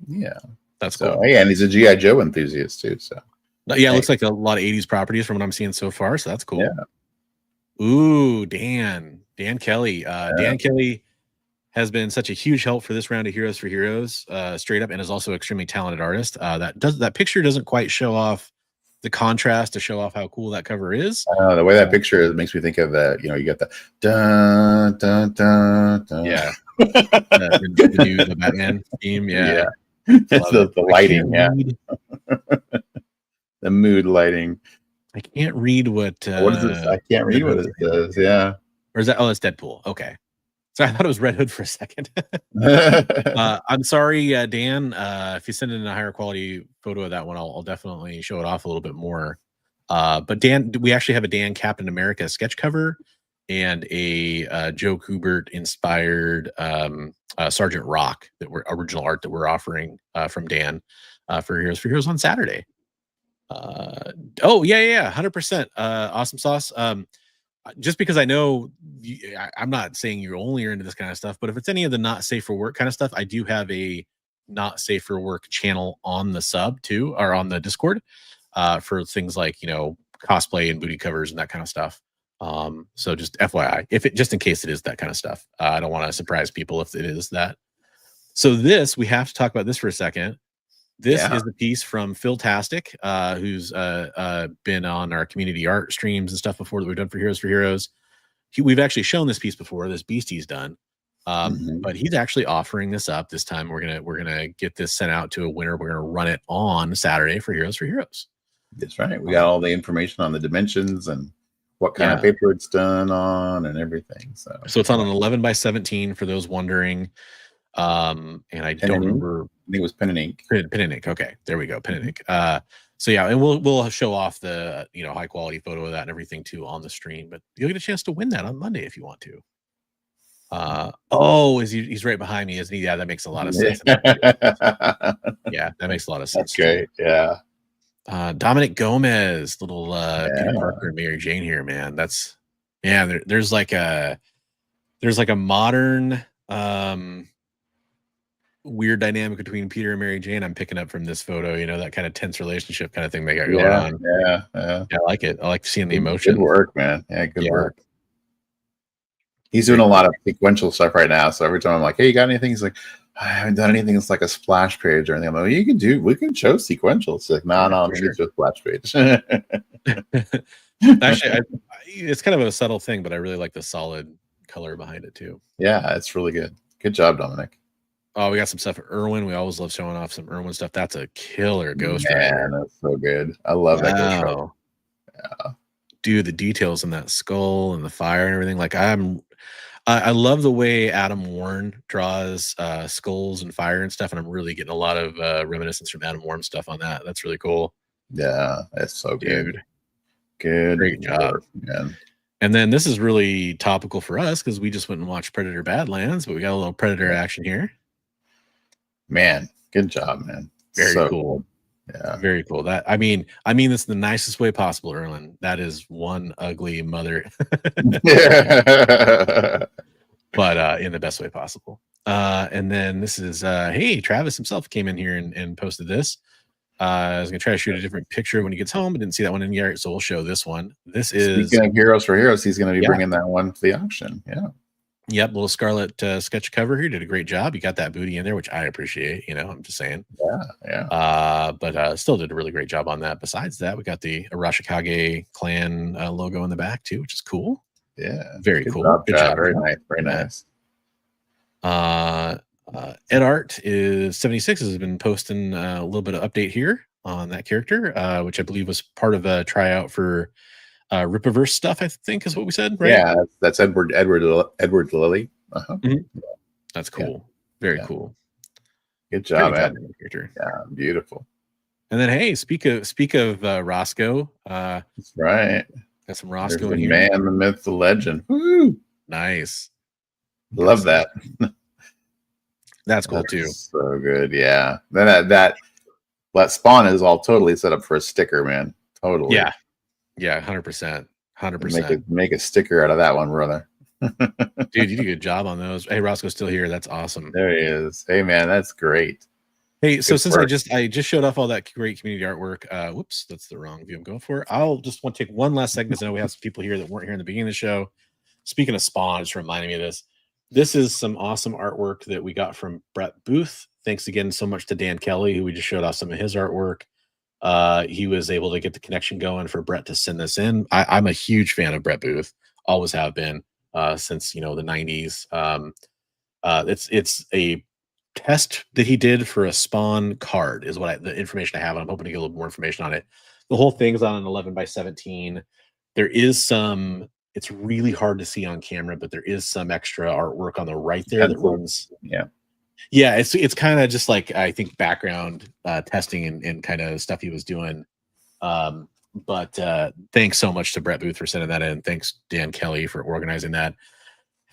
Yeah, that's so cool. yeah, and he's a GI Joe enthusiast too. So yeah, it looks like a lot of 80s properties from what I'm seeing so far. So that's cool. Yeah. Ooh, Dan Kelly. Dan Kelly has been such a huge help for this round of Heroes for Heroes, straight up, and is also an extremely talented artist. That picture doesn't quite show off the contrast to show off how cool that cover is. The way that picture is makes me think of the, you get the dun dun dun dun. Yeah. the Batman theme. Yeah. It's the lighting. Yeah. The mood lighting. I can't read what is this? I can't read what it says. Yeah. Or is that? Oh, it's Deadpool. Okay. So I thought it was Red Hood for a second. I'm sorry, Dan. If you send in a higher quality photo of that one, I'll definitely show it off a little bit more. But Dan, we actually have a Dan Captain America sketch cover and a Joe Kubert inspired Sergeant Rock original art that we're offering from Dan for Heroes on Saturday. Oh yeah, 100%. Awesome sauce. Just because I know I'm not saying you only are into this kind of stuff, but if it's any of the not safe for work kind of stuff, I do have a not safe for work channel on the sub too, or on the Discord, for things like, cosplay and booty covers and that kind of stuff. So just FYI, just in case it is that kind of stuff, I don't want to surprise people if it is that. So we have to talk about this for a second. This is the piece from Phil Tastic, who's been on our community art streams and stuff before that we've done for Heroes. We've actually shown this piece before. This beast he's done, but he's actually offering this up this time. We're gonna get this sent out to a winner. We're gonna run it on Saturday for Heroes. That's right. We got all the information on the dimensions and what kind of paper it's done on and everything. So it's on an 11x17 for those wondering. And I don't remember. I think it was pen and ink. Pen and ink. Okay, there we go. Pen and ink. So yeah, and we'll show off the high quality photo of that and everything too on the stream. But you'll get a chance to win that on Monday if you want to. He's right behind me, isn't he? Yeah, that makes a lot of sense. Yeah, that makes a lot of sense. Okay, yeah. Dominic Gomez, little Peter Parker and Mary Jane here, man. There's like a modern weird dynamic between Peter and Mary Jane I'm picking up from this photo, that kind of tense relationship kind of thing they got going on. Yeah, I like it. I like seeing the emotion. Good work, man. Yeah, good work. He's doing a lot of sequential stuff right now, so every time I'm like, hey, you got anything? He's like, I haven't done anything that's like a splash page or anything. I'm like, we can show sequential. It's like, no, I'm sure it's a splash page. Actually, it's kind of a subtle thing, but I really like the solid color behind it too. Yeah, it's really good. Good job, Dominic. Oh, we got some stuff for Irwin. We always love showing off some Irwin stuff. That's a killer ghost. Man, that's so good. I love that ghost rider. Yeah. Dude, the details in that skull and the fire and everything. Like I love the way Adam Warren draws skulls and fire and stuff, and I'm really getting a lot of reminiscence from Adam Warren stuff on that. That's really cool. Yeah, that's so good. Great job, man. And then this is really topical for us because we just went and watched Predator Badlands, but we got a little Predator action here. Man, good job, man. Very cool. Yeah, very cool. That I mean this in the nicest way possible, Erlen. That is one ugly mother, but in the best way possible. And then this is hey, Travis himself came in here and posted this. I was gonna try to shoot a different picture when he gets home, but didn't see that one in yet, so we'll show this one. This is speaking of Heroes for Heroes. He's going to be bringing that one to the auction. Yeah. Yep, little Scarlet sketch cover here. Did a great job. You got that booty in there, which I appreciate. I'm just saying. Yeah. But still did a really great job on that. Besides that, we got the Arashikage clan logo in the back too, which is cool. Yeah, very cool. Good job. Very nice. Very nice. Ed Art is 76 has been posting a little bit of update here on that character, which I believe was part of a tryout for Rippaverse stuff, I think is what we said, right? Yeah, that's Edward Lilly. That's cool. Very cool. Good job, Ed. Character. Yeah, beautiful. And then hey, speak of Roscoe. That's right. Got some Roscoe in the here. Man, the myth, the legend. Woo! Nice. Love that. That's cool too. So good, yeah. Then that spawn is all totally set up for a sticker, man. Totally. Yeah, 100%. 100%. Make a sticker out of that one, brother. Dude, you did a good job on those. Hey, Roscoe's still here. That's awesome. There he is. Hey man, that's great. Hey, so Good since work. I just showed off all that great community artwork, whoops, that's the wrong view I'm going for. I'll just want to take one last second because I know we have some people here that weren't here in the beginning of the show. Speaking of Spawn, just reminding me of this. This is some awesome artwork that we got from Brett Booth. Thanks again so much to Dan Kelly, who we just showed off some of his artwork. He was able to get the connection going for Brett to send this in. I'm a huge fan of Brett Booth, always have been since the 90s. It's a test that he did for a Spawn card is what the information I have. I'm hoping to get a little more information on it. The whole thing's on an 11x17. There is some, it's really hard to see on camera, but there is some extra artwork on the right there that runs. Yeah, it's kind of just like, I think, background testing and kind of stuff he was doing. But thanks so much to Brett Booth for sending that in. Thanks, Dan Kelly, for organizing that.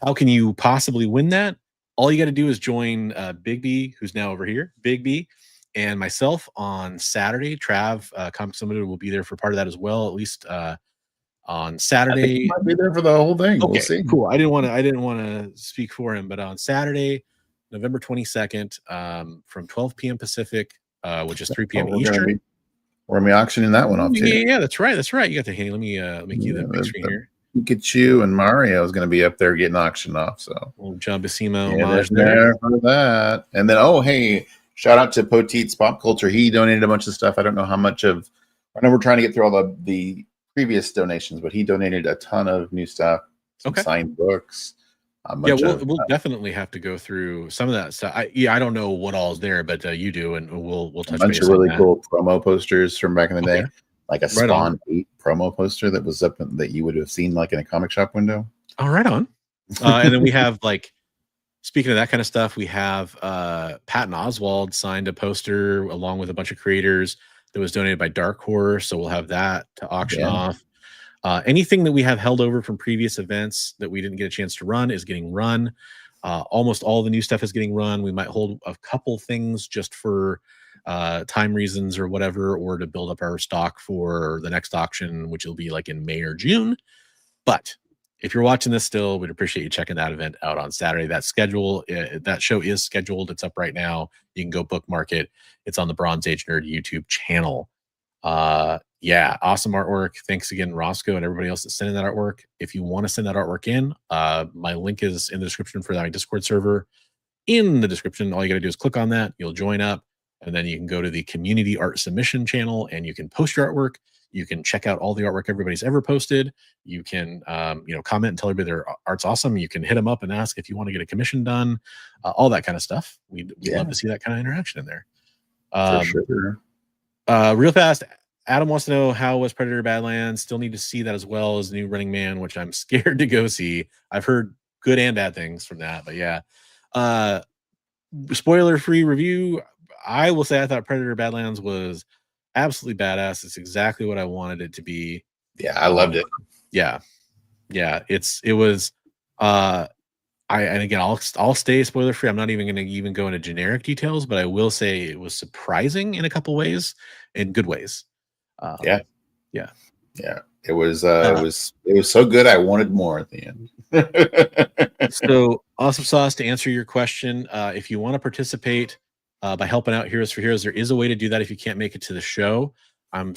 How can you possibly win that? All you got to do is join Big B, who's now over here, Big B, and myself on Saturday. Trav, Comics Limited, will be there for part of that as well, at least on Saturday. I think he might be there for the whole thing. Okay, we'll see. Cool. I didn't want to speak for him, but on Saturday, November 22nd, from 12 p.m. Pacific, which is 3 p.m. Eastern. We're gonna be auctioning that one off too. Yeah, that's right. That's right. You got the hand. Let me make you the big screen here. Pikachu and Mario is going to be up there getting auctioned off. So John Basimo homage there for that. And then, oh, hey, shout out to Poteet's Pop Culture. He donated a bunch of stuff. I don't know how much of. I know we're trying to get through all the previous donations, but he donated a ton of new stuff. Some signed books. Yeah, we'll definitely have to go through some of that stuff. I don't know what all is there, but you do, and we'll touch base on that. A bunch of really cool promo posters from back in the day. Like a Spawn 8 promo poster that was up that you would have seen like in a comic shop window. Oh, right on. And then we have, like, speaking of that kind of stuff, we have Patton Oswalt signed a poster along with a bunch of creators that was donated by Dark Horse. So we'll have that to auction off. Anything that we have held over from previous events that we didn't get a chance to run is getting run. Almost all the new stuff is getting run. We might hold a couple things just for time reasons or whatever, or to build up our stock for the next auction, which will be like in May or June. But if you're watching this still, we'd appreciate you checking that event out on Saturday. That show is scheduled. It's up right now. You can go bookmark it. It's on the Bronze Age Nerd YouTube channel. Yeah, awesome artwork. Thanks again, Roscoe, and everybody else that's sending that artwork. If you want to send that artwork in, my link is in the description for my Discord server. In the description, all you got to do is click on that. You'll join up. And then you can go to the community art submission channel and you can post your artwork. You can check out all the artwork everybody's ever posted. You can, comment and tell everybody their art's awesome. You can hit them up and ask if you want to get a commission done, all that kind of stuff. We'd love to see that kind of interaction in there. For sure. Real fast, Adam wants to know, how was Predator Badlands? Still need to see that, as well as the new Running Man, which I'm scared to go see. I've heard good and bad things from that, but yeah. Spoiler-free review. I will say I thought Predator Badlands was absolutely badass. It's exactly what I wanted it to be. Yeah, I loved it. Yeah. It was and again, I'll stay spoiler free. I'm not even going to go into generic details, but I will say it was surprising in a couple ways, in good ways. Yeah. It was so good. I wanted more at the end. So awesome sauce, to answer your question. If you want to participate by helping out Heroes for Heroes, there is a way to do that if you can't make it to the show. I'm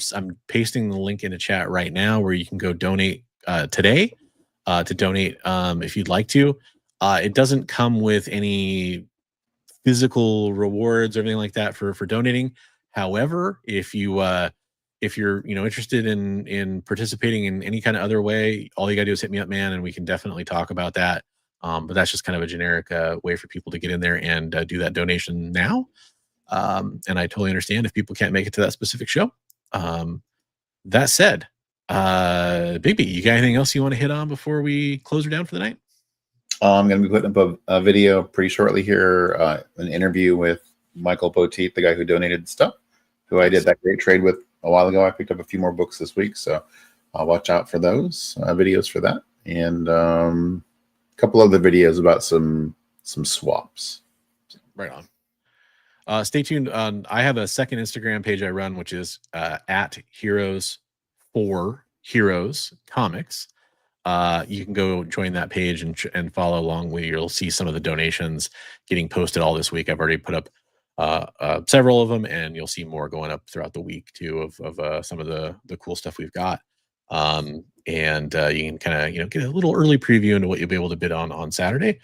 pasting the link in the chat right now where you can go donate today to donate if you'd like to. It doesn't come with any physical rewards or anything like that for donating. However, if you're interested in participating in any kind of other way, all you gotta do is hit me up, man, and we can definitely talk about that. But that's just kind of a generic way for people to get in there and do that donation now. And I totally understand if people can't make it to that specific show. That said, Big B, you got anything else you want to hit on before we close her down for the night? I'm going to be putting up a video pretty shortly here, an interview with Michael Poteet, the guy who donated stuff, who I did that great trade with a while ago. I picked up a few more books this week, so I'll watch out for those videos for that. And a couple other videos about some swaps. Right on. Stay tuned. I have a second Instagram page I run, which is at Heroes for Heroes Comics. You can go join that page and follow along where you'll see some of the donations getting posted all this week. I've already put up several of them, and you'll see more going up throughout the week too of some of the cool stuff we've got. And you can kind of get a little early preview into what you'll be able to bid on Saturday.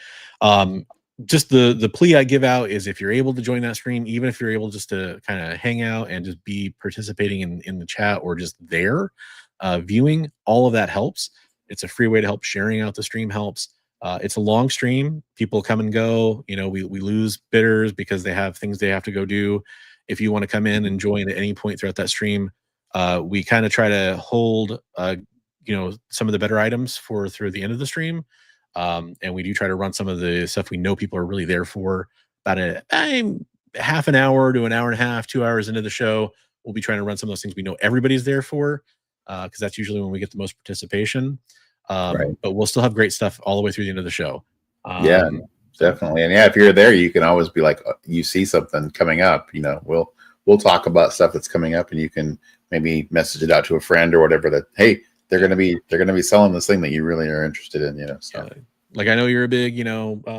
Just the plea I give out is, if you're able to join that stream, even if you're able just to kind of hang out and just be participating in the chat or just there viewing, all of that helps. It's a free way to help. Sharing out the stream helps. It's a long stream. People come and go. We lose bidders because they have things they have to go do. If you want to come in and join at any point throughout that stream, we kind of try to hold some of the better items through the end of the stream. And we do try to run some of the stuff we know people are really there for. About a half an hour to an hour and a half, 2 hours into the show, we'll be trying to run some of those things we know everybody's there for, because that's usually when we get the most participation. But we'll still have great stuff all the way through the end of the show. Yeah, definitely. And if you're there, you can always be like, you see something coming up, we'll talk about stuff that's coming up, and you can maybe message it out to a friend or whatever, that, hey, they're going to be selling this thing that you really are interested in, so. Like, I know you're a big,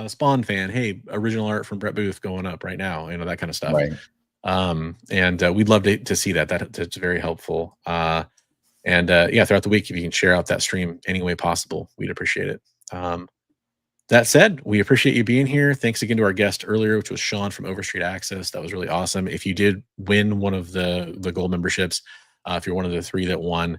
Spawn fan. Hey, original art from Brett Booth going up right now, that kind of stuff. Right. And we'd love to see that. That's very helpful. Throughout the week, if you can share out that stream any way possible, we'd appreciate it. That said, we appreciate you being here. Thanks again to our guest earlier, which was Sean from Overstreet Access. That was really awesome. If you did win one of the gold memberships, if you're one of the 3 that won,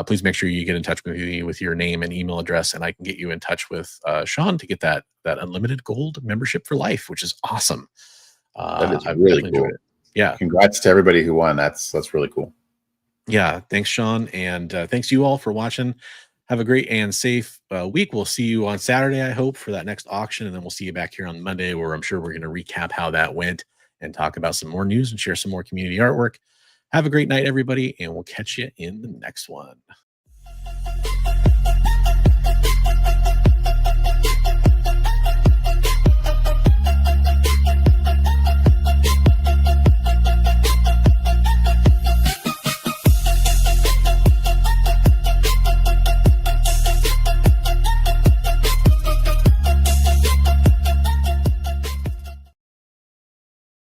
please make sure you get in touch with me with your name and email address, and I can get you in touch with Sean to get that unlimited gold membership for life, which is awesome. That is really cool. Yeah. Congrats to everybody who won. That's really cool. Yeah. Thanks, Sean. And thanks you all for watching. Have a great and safe week. We'll see you on Saturday, I hope, for that next auction. And then we'll see you back here on Monday, where I'm sure we're going to recap how that went and talk about some more news and share some more community artwork. Have a great night, everybody, and we'll catch you in the next one.